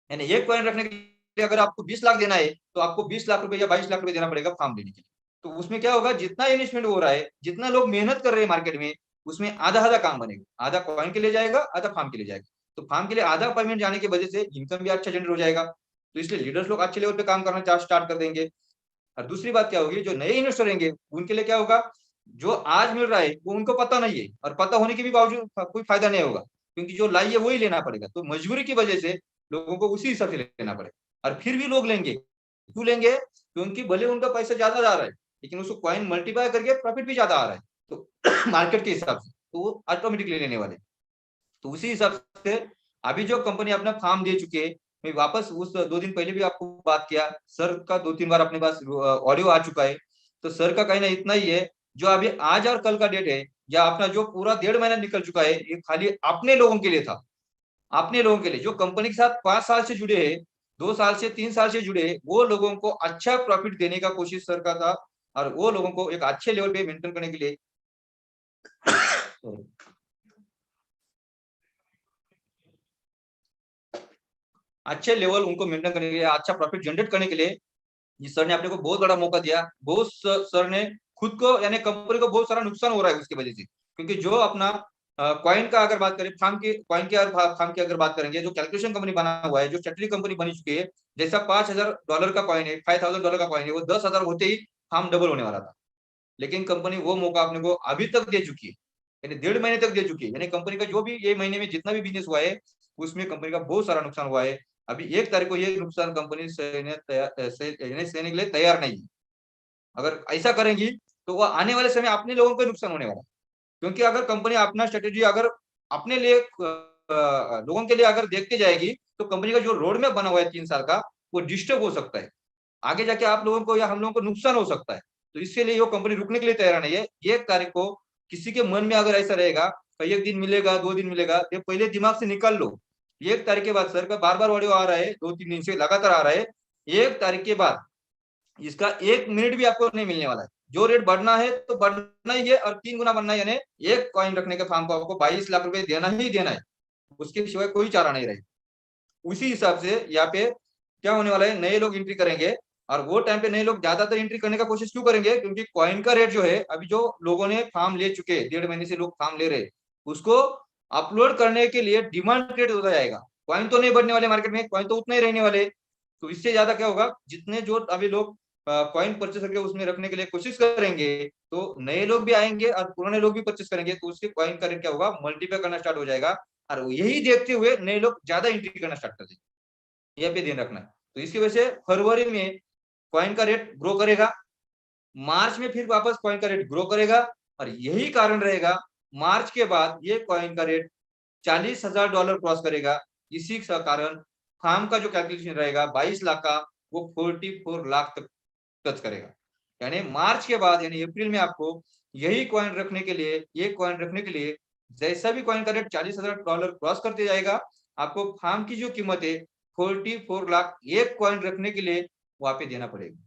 यानी 1 कॉइन रखने के लिए अगर आपको 20 लाख देना है तो आपको 20 लाख रुपए या 22 लाख रुपए देना पड़ेगा फार्म लेने के लिए। तो उसमें क्या होगा, जितना इन्वेस्टमेंट हो रहा है, जितना लोग मेहनत कर रहे हैं मार्केट में, उसमें आधा आधा काम बनेगा, आधा कॉइन के लिए जाएगा, आधा फार्म के लिए जाएगा। तो फार्म के लिए आधा पेमेंट जाने की वजह से इनकम भी अच्छा जनरेट हो जाएगा। तो इसलिए लीडर्स लोग अच्छे लेवल पे काम करना स्टार्ट कर देंगे। और दूसरी बात क्या होगी, जो नए इन्वेस्टर रहेंगे उनके लिए क्या होगा, जो आज मिल रहा है वो उनको पता नहीं है, और पता होने के भी बावजूद कोई फायदा नहीं होगा, क्योंकि जो लाई है वही लेना पड़ेगा। तो मजबूरी की वजह से लोगों को उसी हिसाब से लेना पड़ेगा, और फिर भी लोग लेंगे। क्यों लेंगे, क्योंकि भले उनका पैसा ज्यादा जा रहा है लेकिन उसको कॉइन मल्टीप्लाई करके प्रॉफिट भी ज्यादा आ रहा है, तो मार्केट के हिसाब से तो वो ऑटोमेटिकली लेने वाले। तो उसी हिसाब से अभी जो कंपनी अपना फार्म दे चुके हैं, मैं वापस उस 2 दिन पहले भी आपको बात किया, सर का 2-3 बार अपने पास ऑडियो आ चुका है। तो सर का कहना इतना ही है, जो अभी आज और कल का डेट है, या अपना जो पूरा 1.5 महीना निकल चुका है, ये खाली अपने लोगों के लिए था। अपने लोगों के लिए जो कंपनी के साथ 5 साल से जुड़े हैं, 2 साल से 3 साल से जुड़े हैं, वो लोगों को अच्छा प्रॉफिट देने का कोशिश सर का था, और वो लोगों को एक अच्छे लेवल पे मेंटेन करने के लिए अच्छे लेवल उनको मेंटेन करने के लिए, अच्छा प्रॉफिट जनरेट करने के लिए ये सर ने अपने को बहुत बड़ा मौका दिया। बहुत सर ने खुद को, यानी कंपनी को बहुत सारा नुकसान हो रहा है उसकी वजह से, क्योंकि जो अपना कॉइन का अगर बात करें, फार्म की कॉइन की फार्म की अगर बात करेंगे, जो कैलकुलेशन कंपनी बना हुआ है, जो स्ट्रेटजी कंपनी बनी चुकी है, जैसा $5,000 का कॉइन है, $5,000 का कॉइन है, वो 10,000 होते ही फार्म डबल होने वाला था। लेकिन कंपनी वो मौका अपने को अभी तक दे चुकी है, यानी 1.5 महीने तक दे चुकी है। यानी कंपनी का जो भी ये महीने में जितना भी बिजनेस हुआ है, उसमें कंपनी का बहुत सारा नुकसान हुआ है। अभी 1 तारीख को ये नुकसान कंपनी सहने सहने के लिए तैयार नहीं है। अगर ऐसा करेंगी तो वो आने वाले समय अपने लोगों को नुकसान होने वाला है। क्योंकि अगर कंपनी अपना स्ट्रेटेजी अगर अपने लिए लोगों के लिए अगर देखते जाएगी, तो कंपनी का जो रोड मैप बना हुआ है 3 साल का, वो डिस्टर्ब हो सकता है। आगे जाके आप लोगों को या हम लोगों को नुकसान हो सकता है। तो इसके लिए वो कंपनी रुकने के लिए तैयार नहीं है। 1 तारीख को किसी के मन में अगर ऐसा रहेगा, तो 1 दिन मिलेगा, 2 दिन मिलेगा, ये पहले दिमाग से निकाल लो। 1 तारीख के बाद सर का बार-बार ऑडियो आ रहा है, 2-3 दिन से लगातार आ रहा है। 1 तारीख के बाद इसका 1 मिनट भी आपको नहीं मिलने वाला है। जो रेट बढ़ना है तो बढ़ना ही है, और 3 गुना बढ़ना है, यानी 1 कॉइन रखने के फार्म को आपको 22 लाख रुपए देना ही देना है। उसके सिवाय कोई चारा नहीं रहेगा। उसी हिसाब से यहाँ पे क्या होने वाला है, नए लोग एंट्री करेंगे, और वो टाइम पे नए लोग ज्यादातर एंट्री करने का कोशिश क्यों करेंगे, क्योंकि कॉइन का रेट जो है, अभी जो लोगों ने फार्म ले चुके, 1.5 महीने से लोग फार्म ले रहे, उसको अपलोड करने के लिए डिमांड क्रिएट होता जाएगा। कॉइन तो नहीं बढ़ने वाले मार्केट में, कॉइन तो उतने ही रहने वाले। तो इससे ज्यादा क्या होगा, जितने जो अभी लोग कॉइन परचेस करके उसमें रखने के लिए कोशिश करेंगे, तो नए लोग भी आएंगे और पुराने लोग भी परचेस करेंगे, तो उसके कॉइन का रेट क्या होगा, मल्टीप्लाई करना स्टार्ट हो जाएगा। और यही देखते हुए नए लोग ज्यादा एंट्री करना स्टार्ट कर देंगे। ये पे ध्यान रखना है। तो इसकी वजह से फरवरी में कॉइन का रेट ग्रो करेगा, मार्च में फिर वापस कॉइन का रेट ग्रो करेगा, और यही कारण रहेगा मार्च के बाद ये कॉइन का रेट $40,000 क्रॉस करेगा। इसी का कारण फार्म का जो कैलकुलेशन रहेगा 22 लाख का, वो 44 लाख तक टच करेगा। यानी मार्च के बाद, यानी अप्रैल में आपको यही कॉइन रखने के लिए, ये कॉइन रखने के लिए, जैसा भी कॉइन का रेट $40,000 क्रॉस करते जाएगा, आपको फार्म की जो कीमत है 44 लाख एक कॉइन रखने के लिए वहां पे देना पड़ेगा।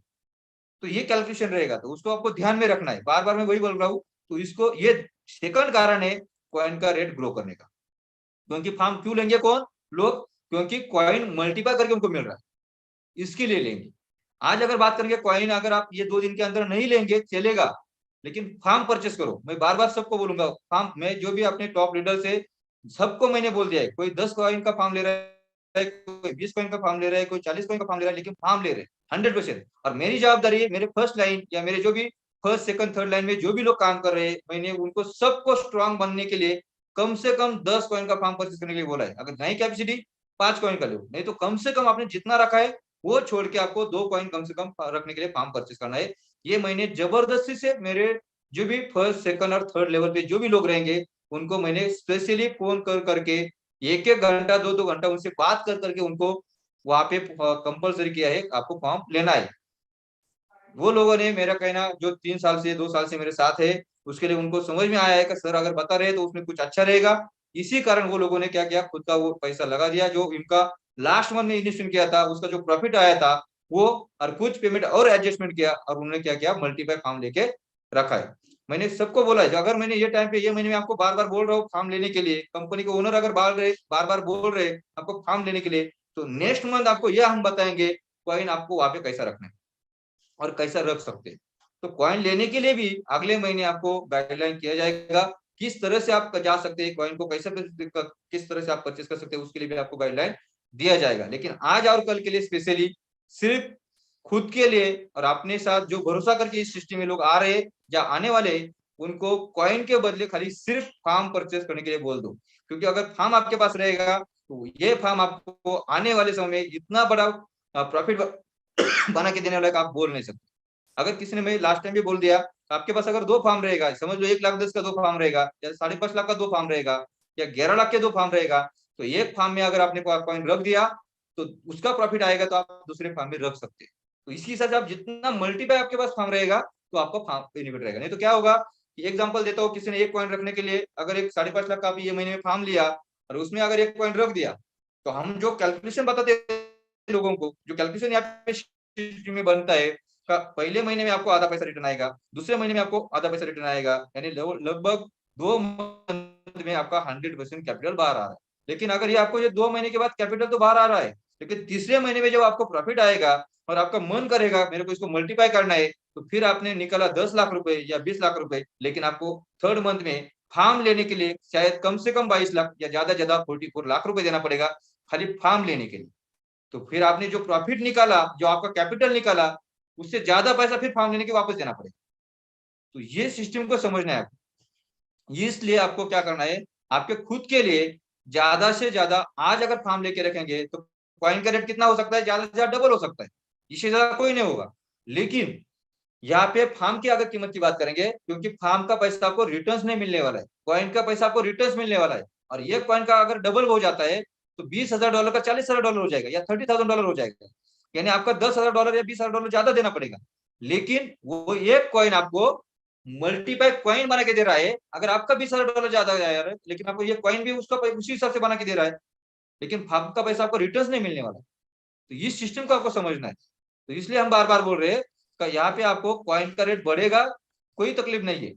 तो ये कैलकुलेशन रहेगा, तो उसको आपको ध्यान में रखना है। बार बार मैं वही बोल रहा हूँ। तो इसको, ये सेकंड कारण है कॉइन का रेट ग्रो करने का। क्योंकि फार्म क्यों लेंगे कौन लोग, क्योंकि कॉइन मल्टीप्लाई करके उनको मिल रहा है, इसके लिए लेंगे। आज अगर बात करेंगे कॉइन, अगर आप ये 2 दिन के अंदर नहीं लेंगे चलेगा, लेकिन फार्म परचेस करो। मैं बार बार सबको बोलूंगा, फार्म, मैं जो भी अपने टॉप लीडर से सबको मैंने बोल दिया है, कोई 10 कॉइन का फार्म ले रहा है, कोई 20 कॉइन का फार्म ले रहा है, कोई 40 कॉइन का फार्म ले रहा है, लेकिन फार्म ले रहे हैं 100%। और मेरी जवाबदारी है, मेरे फर्स्ट लाइन या मेरे जो भी फर्स्ट सेकंड थर्ड लाइन में जो भी लोग काम कर रहे हैं, मैंने उनको सबको स्ट्रांग बनने के लिए कम से कम 10 कॉइन का फार्म परचेस करने के लिए बोला है। अगर नहीं कैपेसिटी 5 कॉइन का लो, नहीं तो कम से कम आपने जितना रखा है वो छोड़ के आपको 2 कॉइन कम से कम रखने के लिए फार्म परचेस करना है। ये मैंने जबरदस्ती से मेरे जो भी फर्स्ट सेकंड और थर्ड लेवल पे जो भी लोग रहेंगे उनको मैंने स्पेशली फोन कर करके 1-1 घंटा 2-2 घंटा उनसे बात कर करके उनको वहां पे कंपलसरी किया है, आपको फॉर्म लेना है। वो लोगों ने मेरा कहना, जो 3 साल से 2 साल से मेरे साथ है, उसके लिए उनको समझ में आया है कि सर अगर बता रहे तो उसमें कुछ अच्छा रहेगा। इसी कारण वो लोगों ने क्या किया, खुद का वो पैसा लगा दिया, जो इनका लास्ट मंथ में इन्वेस्टमेंट किया था उसका जो प्रॉफिट आया था वो, और कुछ पेमेंट और एडजस्टमेंट किया, और उन्होंने क्या किया, मल्टीपल फार्म लेके रखा है। मैंने सबको बोला है, अगर मैंने ये टाइम पे ये महीने में आपको बार बार बोल रहा हूँ फार्म लेने के लिए, कंपनी के ओनर अगर बार बार बोल रहे आपको फार्म लेने के लिए, तो नेक्स्ट मंथ आपको यह हम बताएंगे कॉइन आपको वहां पे कैसा रखना है और कैसा रख सकते हैं। तो कॉइन लेने के लिए भी अगले महीने आपको गाइडलाइन किया जाएगा, किस तरह से आप जा सकते हैं, कॉइन को कैसे किस तरह से आप परचेस कर सकते हैं, उसके लिए भी आपको गाइडलाइन दिया जाएगा। लेकिन आज और कल के लिए स्पेशली सिर्फ खुद के लिए और अपने साथ जो भरोसा करके इस सिस्टम में लोग आ रहे या आने वाले, उनको कॉइन के बदले खाली सिर्फ फार्म परचेस करने के लिए बोल दो। क्योंकि अगर फार्म आपके पास रहेगा तो ये फार्म आपको आने वाले समय में इतना बड़ा प्रॉफिट बना के देने वाला आप बोल नहीं सकते। अगर किसी ने, मैं लास्ट टाइम भी बोल दिया, आपके पास अगर 2 फार्म रहेगा, समझ लो 1,10,000 का 2 फार्म रहेगा, या 5.5 लाख का 2 फार्म रहेगा, या 11 लाख के 2 फार्म रहेगा, तो एक फार्म में अगर आपने कॉइन रख दिया तो उसका प्रॉफिट आएगा तो आप दूसरे फार्म में रख सकते हैं। तो इसी हिसाब से आप जितना मल्टीपाई आपके पास फार्म रहेगा तो आपका फार्म बेनिफिट रहेगा। नहीं तो क्या होगा, एग्जाम्पल देता हूँ, किसी ने 1 कॉइन रखने के लिए अगर एक 5.5 लाख का ये महीने में फार्म लिया और उसमें अगर 1 कॉइन रख दिया, तो हम जो कैलकुलेशन बताते हैं लोगों को, जो कैलकुलेशन यहाँ पे में बनता है, पहले महीने में आपको आधा पैसा रिटर्न आएगा, दूसरे महीने में आपको आधा पैसा रिटर्न आएगा, यानी लगभग 2 मंथ में आपका 100% कैपिटल बाहर आ रहा है। लेकिन अगर ये आपको ये 2 महीने के बाद कैपिटल तो बाहर आ रहा है, लेकिन तीसरे महीने में जब आपको प्रॉफिट आएगा और आपका मन करेगा मेरे को इसको मल्टीप्लाई करना है, तो फिर आपने निकाला 10 लाख रुपए या 20 लाख रुपए, लेकिन आपको थर्ड मंथ में फार्म लेने के लिए शायद कम से कम 22 लाख या ज्यादा 44 लाख रुपए देना पड़ेगा खाली फार्म लेने के लिए। तो फिर आपने जो प्रॉफिट निकाला, जो आपका कैपिटल निकाला, उससे ज्यादा पैसा फिर फार्म लेने के वापस देना पड़ेगा। तो ये सिस्टम को समझना है आपको। इसलिए आपको क्या करना है, आपके खुद के लिए ज्यादा से ज्यादा आज अगर फार्म लेके रखेंगे तो कॉइन का रेट कितना हो सकता है, ज्यादा से ज्यादा डबल हो सकता है, इससे ज्यादा कोई नहीं होगा। लेकिन यहाँ पे फार्म की अगर कीमत की बात करेंगे, क्योंकि फार्म का पैसा आपको रिटर्न्स नहीं मिलने वाला है, कॉइन का पैसा आपको रिटर्न्स मिलने वाला है। और ये कॉइन का अगर डबल हो जाता है तो $20,000 का $40,000 हो जाएगा या $30,000 हो जाएगा, यानी आपका $10,000 या $20,000 ज्यादा देना पड़ेगा। लेकिन वो एक कॉइन आपको मल्टीपाई कॉइन बना के दे रहा है। अगर आपका $20,000 ज्यादा जा रहा है, लेकिन आपको ये कॉइन भी उसका उसी हिसाब से बना के दे रहा है, लेकिन फार्म का पैसा आपको रिटर्न नहीं मिलने वाला। तो इस सिस्टम को आपको समझना है। तो इसलिए हम बार बार बोल रहे हैं कि यहाँ पे आपको कॉइन का रेट बढ़ेगा, कोई तकलीफ नहीं है।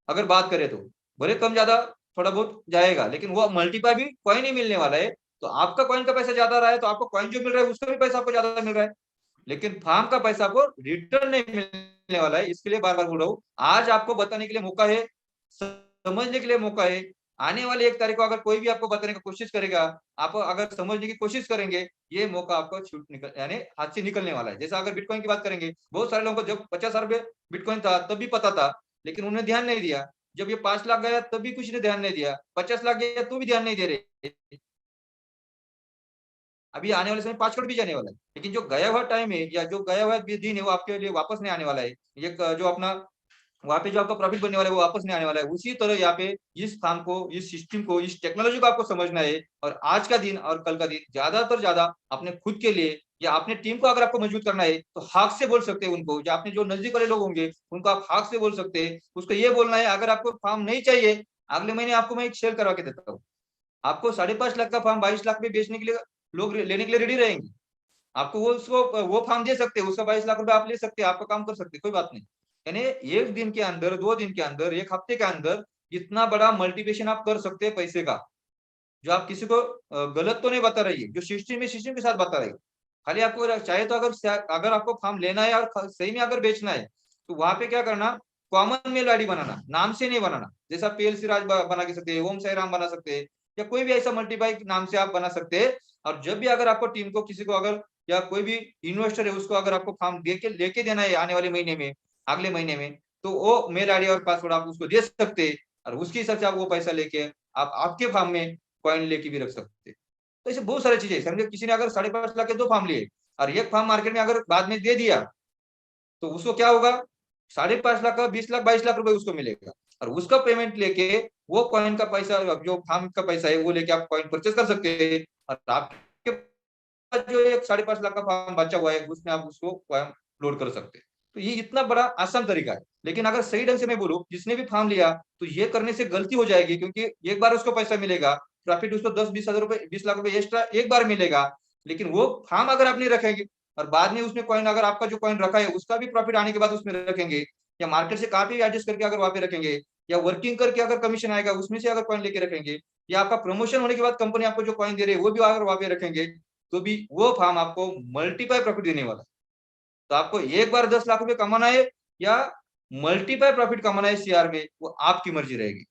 अगर बात करें तो भले कम ज्यादा थोड़ा बहुत जाएगा, लेकिन वो मल्टीपाई भी कॉइन ही मिलने वाला है। तो आपका कॉइन का पैसा ज्यादा रहा है तो आपको कॉइन जो मिल रहा है उसका भी पैसा आपको ज्यादा मिल रहा है, लेकिन फार्म का पैसा आपको रिटर्न नहीं मिलने वाला है। इसके लिए बार बार बोल रहा हूँ, आज आपको बताने के लिए मौका है, समझने के लिए मौका है। आने वाली 1 तारीख को अगर कोई भी आपको बताने की कोशिश करेगा, आप अगर समझने की कोशिश करेंगे, ये मौका आपको छूट निकल यानी हाथ से निकलने वाला है। जैसा अगर बिटकॉइन की बात करेंगे, बहुत सारे लोगों को जब 50,000 बिटकॉइन था तब भी पता था, लेकिन उन्हें ध्यान नहीं दिया। जब ये 5 लाख गया तब भी कुछ ने ध्यान नहीं दिया, 50 लाख गया तो भी ध्यान नहीं दे रहे। अभी आने वाले समय 5 करोड़ भी जाने वाला है, लेकिन जो गया हुआ टाइम है या जो गया हुआ दिन है वो आपके लिए वापस नहीं आने वाला है। ये जो अपना वहाँ पे जो आपका प्रॉफिट बनने वाला है वो वापस नहीं आने वाला है। उसी तरह यहाँ पे इस काम को, इस सिस्टम को, इस टेक्नोलॉजी को आपको समझना है। और आज का दिन और कल का दिन ज्यादातर ज्यादा अपने खुद के लिए या अपने टीम को अगर आपको मजबूत करना है तो हाथ से बोल सकते हैं उनको, या अपने जो नजदीक वाले लोग होंगे उनको आप हाथ से बोल सकते हैं। उसको ये बोलना है, अगर आपको फार्म नहीं चाहिए, अगले महीने आपको मैं एक शेयर करवा के देता हूँ, आपको 5.5 लाख का फार्म 22 लाख में बेचने के लिए लोग लेने के लिए रेडी रहेंगे। आपको वो उसको वो फार्म दे सकते हैं, उसका 22 लाख रुपए आप ले सकते हैं, आपका काम कर सकते हैं, कोई बात नहीं। यानी 1 दिन के अंदर, 2 दिन के अंदर, 1 हफ्ते के अंदर इतना बड़ा मल्टीप्लिकेशन आप कर सकते हैं पैसे का, जो आप किसी को गलत तो नहीं बता रही है, जो सिस्टम है सिस्टम के साथ बता रही है। खाली आपको चाहे तो अगर आपको फार्म लेना है और सही में अगर बेचना है तो वहां पे क्या करना, कॉमन मेल आईडी बनाना, नाम से नहीं बनाना। जैसा पीएलसी राज बना के सकते हैं, ओम साई राम बना सकते हैं, या कोई भी ऐसा मल्टीप्लाई नाम से आप बना सकते हैं। और जब भी अगर आपको टीम को किसी को अगर या कोई भी इन्वेस्टर है उसको अगर आपको फार्म लेके देना है आने वाले महीने में, अगले महीने में, तो वो मेल आईडी और पासवर्ड आप उसको दे सकते हैं और उसके हिसाब से आप वो पैसा लेके आप आपके फार्म में कॉइन लेके भी रख सकते हैं। तो ऐसे बहुत सारी चीजें समझे, किसी ने अगर 5.5 लाख के 2 फार्म लिए और एक फार्म मार्केट में अगर बाद में दे दिया तो उसको क्या होगा, 5.5 लाख का 20 लाख 22 लाख रुपए उसको मिलेगा। और उसका पेमेंट लेके वो कॉइन का पैसा, जो फार्म का पैसा है वो लेके आप कॉइन परचेज कर सकते हैं। और आपके पास जो एक 5.5 लाख का फार्म बचा हुआ है उसमें आप उसको कॉइन लोड कर सकते हैं। तो ये इतना बड़ा आसान तरीका है। लेकिन अगर सही ढंग से मैं बोलूं, जिसने भी फार्म लिया तो ये करने से गलती हो जाएगी, क्योंकि एक बार उसको पैसा मिलेगा, प्रॉफिट उसको 10-20 हजार रुपए 20 लाख रुपए एक्स्ट्रा एक बार मिलेगा। लेकिन वो फार्म अगर आप नहीं रखेंगे और बाद में उसमें कॉइन, अगर आपका जो कॉइन रखा है उसका भी प्रॉफिट आने के बाद उसमें रखेंगे, या मार्केट से काफी एडजस्ट करके अगर वहां पे रखेंगे, या वर्किंग करके अगर कमीशन आएगा उसमें से अगर कॉइन लेके रखेंगे, या आपका प्रमोशन होने के बाद कंपनी आपको जो कॉइन दे रही है वो भी अगर वहां पे रखेंगे, तो भी वो फार्म आपको मल्टीपाई प्रॉफिट देने वाला है। तो आपको एक बार 10 लाख रुपए कमाना है या मल्टीपाई प्रॉफिट कमाना है शेयर में, वो आपकी मर्जी रहेगी।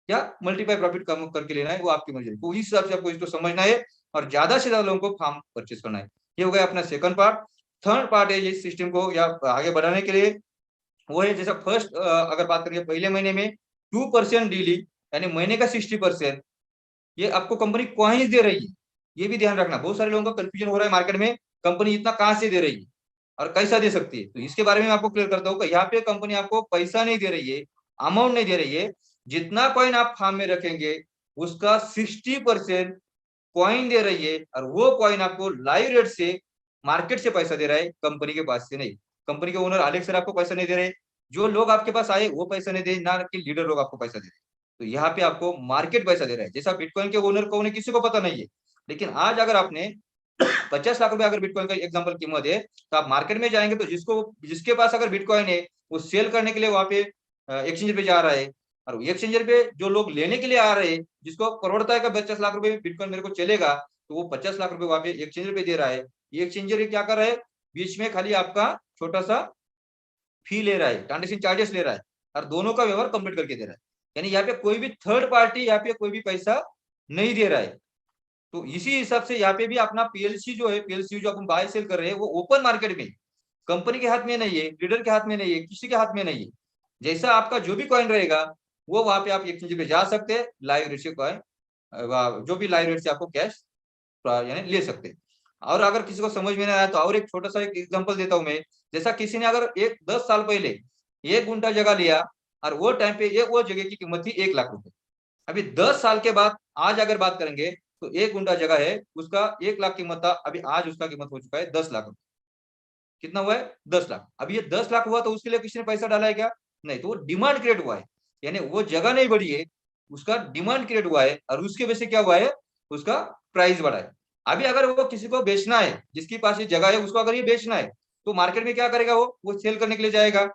या मल्टीपाई प्रॉफिट कम करके लेना है वो आपकी मर्जी है। तो इस हिसाब से आपको इसको समझना है और ज्यादा से ज्यादा लोगों को फार्म परचेज करना है। ये हो गया अपना सेकंड पार्ट। थर्ड पार्ट है इस सिस्टम को या आगे बढ़ाने के लिए, वो है जैसा फर्स्ट अगर बात करेंगे पहले महीने में 2% डेली, यानी महीने का 60% ये आपको कंपनी कॉइन्स दे रही है। ये भी ध्यान रखना, बहुत सारे लोगों का कंफ्यूजन हो रहा है मार्केट में, कंपनी इतना कहां से दे रही है और कैसा दे सकती है। तो इसके बारे में आपको क्लियर करता हूँ कि यहाँ पे कंपनी आपको पैसा नहीं दे रही है, अमाउंट नहीं दे रही है। जितना कॉइन आप फार्म में रखेंगे उसका 60% कॉइन दे रही है, और वो कॉइन आपको लाइव रेट से मार्केट से पैसा दे रहा है, कंपनी के पास से नहीं। कंपनी के ओनर आलेख सर आपको पैसा नहीं दे रहे, जो लोग आपके पास आए वो पैसा नहीं दे, ना कि लीडर लोग आपको पैसा दे रहे। तो यहाँ पे आपको मार्केट पैसा दे रहा है। जैसा बिटकॉइन के ओनर को उन्हें किसी को पता नहीं है, लेकिन आज अगर आपने 50 लाख रुपए अगर बिटकॉइन का एग्जांपल कीमत है, तो आप मार्केट में जाएंगे तो जिसके पास अगर बिटकॉइन है वो सेल करने के लिए वहां पे एक्सचेंजर पे जा रहा है, और एक्सचेंजर पे जो लोग लेने के लिए आ रहे हैं, जिसको परोड़ता है कि 50 लाख रुपए बिटकॉइन मेरे को चलेगा, तो वो 50 लाख रुपए वहां पे एक्सचेंजर पे दे रहा है। ये एक्सचेंजर क्या कर रहा है, बीच में खाली आपका छोटा सा फी ले रहा है, ट्रांजेक्शन चार्जेस ले रहा है, और दोनों का व्यवहार कंप्लीट करके दे रहा है। यानी यहाँ पे कोई भी थर्ड पार्टी यहाँ पे कोई भी पैसा नहीं दे रहा है। तो इसी हिसाब से यहाँ पे भी अपना पीएलसी जो है, पीएलसी जो अपन बाय सेल कर रहे हैं वो ओपन मार्केट में, कंपनी के हाथ में नहीं है, लीडर के हाथ में नहीं है, किसी के हाथ में नहीं है। जैसा आपका जो भी कॉइन रहेगा वो वहां पे आप एक्सचेंज पे जा सकते हैं, लाइव रेट से कॉइन, जो भी लाइव रेट से आपको कैश यानी ले सकते हैं। और अगर किसी को समझ में नहीं आया तो और एक छोटा सा एक एग्जांपल देता हूं मैं। जैसा किसी ने अगर 10 साल पहले 1 गुंठा जगह लिया और वो टाइम पे वो जगह की कीमत थी 1 लाख रुपए। अभी 10 साल के बाद आज अगर बात करेंगे तो 1 गुंठा जगह है उसका 1 लाख कीमत था, अभी आज उसका कीमत हो चुका है 10 लाख रुपए। कितना हुआ है, 10 लाख। अभी ये 10 लाख हुआ तो उसके लिए किसी ने पैसा डाला है क्या, नहीं। तो वो डिमांड क्रिएट हुआ है, यानी वो जगह नहीं बढ़ी है, उसका डिमांड क्रिएट हुआ है, और उसके वजह से क्या हुआ है, उसका प्राइस बढ़ा है। अभी अगर वो किसी को बेचना है, जिसके पास ये जगह है उसको अगर ये बेचना है, तो मार्केट में क्या करेगा, वो सेल करने के लिए जाएगा।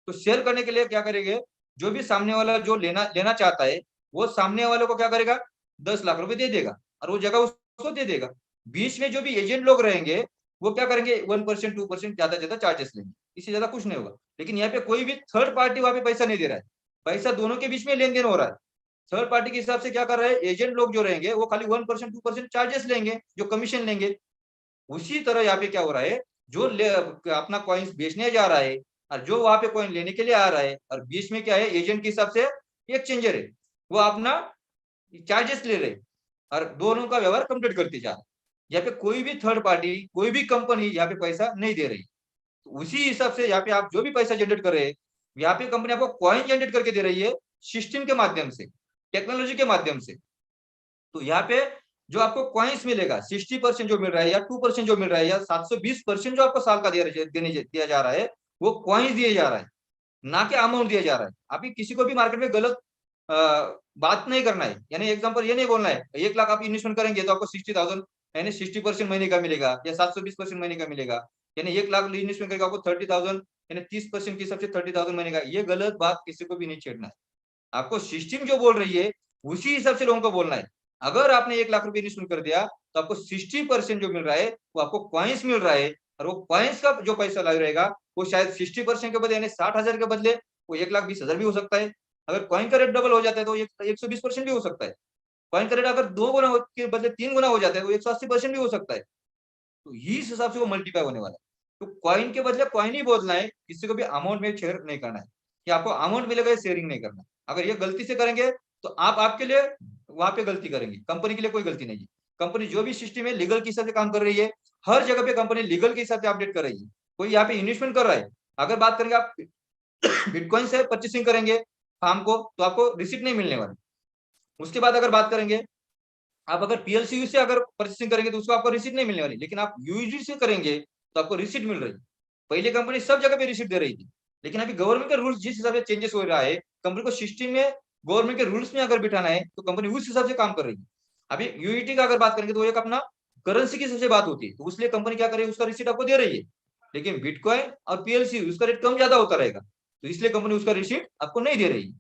तो सेल करने के लिए क्या करेंगे, जो भी सामने वाला जो लेना लेना चाहता है वो सामने वाले को क्या करेगा, 10 लाख रुपए दे देगा और वो जगह उसको दे देगा। बीच में जो भी एजेंट लोग रहेंगे वो क्या करेंगे, 1% 2% ज्यादा ज्यादा चार्जेस लेंगे, इससे ज्यादा कुछ नहीं होगा। लेकिन यहाँ पे कोई भी थर्ड पार्टी वहां पे पैसा नहीं दे रहा है, पैसा दोनों के बीच में लेन देन हो रहा है। थर्ड पार्टी के हिसाब से क्या कर रहे हैं, एजेंट लोग जो रहेंगे वो खाली 1% 2% चार्जेस लेंगे, जो कमीशन लेंगे। उसी तरह यहाँ पे क्या हो रहा है, जो अपना कॉइन्स बेचने जा रहा है और जो वहां पे कॉइन लेने के लिए आ रहा है, और बीच में क्या है, एजेंट के हिसाब से एक्सचेंजर है, वो अपना चार्जेस ले रहे और दोनों का व्यवहार कंप्लीट करते जा रहे हैं। यहाँ पे कोई भी थर्ड पार्टी, कोई भी कंपनी यहाँ पे पैसा नहीं दे रही। तो उसी हिसाब से यहाँ पे आप जो भी पैसा जनरेट कर रहे हैं, यहाँ पे कंपनी आपको कॉइन जनरेट करके दे रही है सिस्टम के माध्यम से, टेक्नोलॉजी के माध्यम से। तो यहाँ पे जो आपको कॉइन्स मिलेगा 60% जो मिल रहा है, या 2% जो मिल रहा है, या 720% जो आपको साल का दिया जा रहा है, वो कॉइन्स दिए जा रहा है, ना कि अमाउंट दिया जा रहा है। अभी किसी को भी मार्केट में गलत बात नहीं करना है, यानी एग्जांपल ये नहीं बोलना है 1 लाख आप इन्वेस्टमेंट करेंगे तो आपको 60,000 यानी 60% महीने का मिलेगा, या 720% महीने का मिलेगा। यानी 1 लाख इन्वेस्टमेंट करेगा आपको 30,000 यानी 30% के हिसाब से 30,000 महीने का। ये गलत बात किसी को भी नहीं छेड़ना है। आपको सिस्टम जो बोल रही है उसी हिसाब से लोगों को बोलना है। अगर आपने 1 लाख रुपए इन्वेस्टमेंट कर दिया तो आपको 60% जो मिल रहा है वो आपको कॉइन्स मिल रहा है, और वो कॉइन्स का जो पैसा लग रहेगा वो शायद 60% के बदले यानी 60,000 के बदले वो 1,20,000 भी हो सकता है। अगर कॉइन का रेट डबल हो जाता है तो 120% भी हो सकता है। कॉइन का रेट अगर 2 गुना के बदले 3 गुना हो जाता है तो 180% भी हो सकता है। तो इस हिसाब से वो मल्टीप्लाई होने वाला है। तो कॉइन के बदले कॉइन ही बोलना है, किसी को भी अमाउंट में शेयर नहीं करना है कि आपको अमाउंट मिलेगा, ये शेयरिंग नहीं करना है। अगर ये गलती से करेंगे तो आप आपके लिए वहां पे गलती करेंगे, कंपनी के लिए कोई गलती नहीं है। कंपनी जो भी सिस्टम है लीगल के हिसाब से काम कर रही है, हर जगह पे कंपनी लीगल के हिसाब से अपडेट कर रही है। कोई यहाँ पे इन्वेस्टमेंट कर रहा है, अगर बात करेंगे आप बिटकॉइन से परचेसिंग करेंगे फार्म को तो आपको रिसिप्ट नहीं मिलने वाली। उसके बाद अगर बात करेंगे आप अगर पीएलसी से अगर परचेसिंग करेंगे तो उसको आपको रिसीट नहीं मिलने वाली, लेकिन आप यूजी से करेंगे तो आपको रिसीट मिल रही है। पहले कंपनी सब जगह पे रिसीट दे रही थी, लेकिन अभी गवर्नमेंट का रूल्स जिस हिसाब से चेंजेस हो रहा है, कंपनी को सिस्टम में गवर्नमेंट के रूल्स में अगर बिठाना है तो कंपनी उस हिसाब से काम कर रही है। अभी यूईटी का अगर बात करेंगे तो एक अपना करेंसी की सबसे बात होती है, तो इसलिए कंपनी क्या कर रही है, उसका रिसीट आपको दे रही है। लेकिन बिटकॉइन और पीएलसी उसका रेट कम ज्यादा होता रहेगा, तो इसलिए कंपनी उसका रिसीट आपको नहीं दे रही है।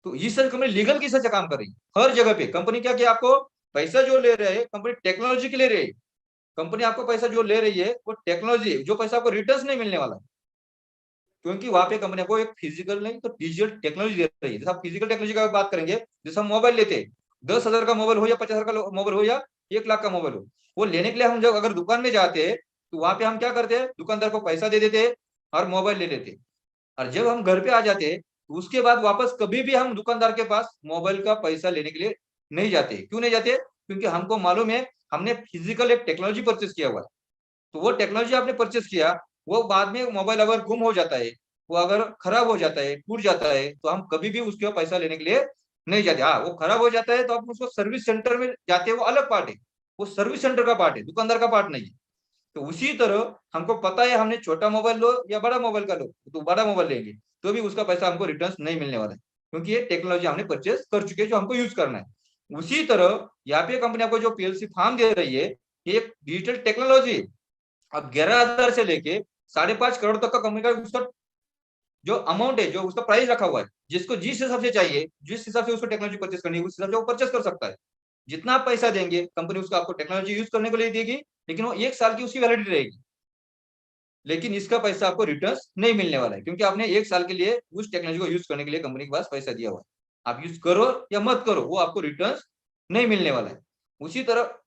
तो ये सब कंपनी लीगल के हिसाब से काम कर रही है। हर जगह पे कंपनी क्या किया, आपको पैसा जो ले रहे हैं कंपनी टेक्नोलॉजी के ले रही है। कंपनी आपको पैसा जो ले रही है वो टेक्नोलॉजी, जो पैसा आपको रिटर्न नहीं मिलने वाला, क्योंकि वहां पे कंपनी आपको एक फिजिकल नहीं तो डिजिटल टेक्नोलॉजी दे रही है। जैसे आप फिजिकल टेक्नोलॉजी की बात करेंगे, जैसे हम मोबाइल लेते हैं, 10,000 का मोबाइल हो या 50,000 का मोबाइल हो या 1 लाख का मोबाइल हो, वो लेने के लिए हम जब अगर दुकान में जाते हैं तो वहां पे हम क्या करते हैं, दुकानदार को पैसा दे देते हैं और मोबाइल ले लेते हैं। और जब हम घर पे आ जाते हैं तो उसके बाद वापस कभी भी हम दुकानदार के पास मोबाइल का पैसा लेने के लिए नहीं जाते। क्यों नहीं जाते, क्योंकि हमको मालूम है हमने फिजिकल एक टेक्नोलॉजी परचेस किया हुआ है। तो वो टेक्नोलॉजी आपने परचेस किया, वो बाद में मोबाइल अगर गुम हो जाता है, वो अगर खराब हो जाता है, टूट जाता है, तो हम कभी भी उसके पैसा लेने के लिए नहीं जाते। हाँ, वो खराब हो जाता है तो आप उसको सर्विस सेंटर में जाते हैं, वो अलग पार्ट है, वो सर्विस सेंटर का पार्ट है, दुकानदार का पार्ट नहीं है। तो उसी तरह हमको पता है हमने छोटा मोबाइल लो या बड़ा मोबाइल का लो, तो बड़ा मोबाइल लेंगे तो भी उसका पैसा हमको रिटर्न नहीं मिलने वाला है, क्योंकि ये टेक्नोलॉजी हमने परचेस कर चुके हैं जो हमको यूज करना है। उसी तरह यहाँ पे कंपनी आपको जो पीएलसी फार्म दे रही है, ये एक डिजिटल टेक्नोलॉजी है। अब 11,000 से लेके 5.5 करोड़ तक का कंपनी का उसका जो अमाउंट है, जो उसका प्राइस रखा हुआ है, जिसको जिस हिसाब से चाहिए, जिस हिसाब से उसको टेक्नोलॉजी परचेस करनी है, उस हिसाब से वो परचेस कर सकता है। जितना आप पैसा देंगे कंपनी उसको आपको टेक्नोलॉजी यूज करने के लिए देगी, लेकिन वो 1 साल की उसकी वैलिडिटी रहेगी। लेकिन इसका पैसा आपको रिटर्न नहीं मिलने वाला है, क्योंकि आपने 1 साल के लिए उस टेक्नोलॉजी को यूज करने के लिए कंपनी के पास पैसा दिया हुआ है। आप यूज करो या मत करो, वो आपको रिटर्न नहीं मिलने वाला है। उसी तरह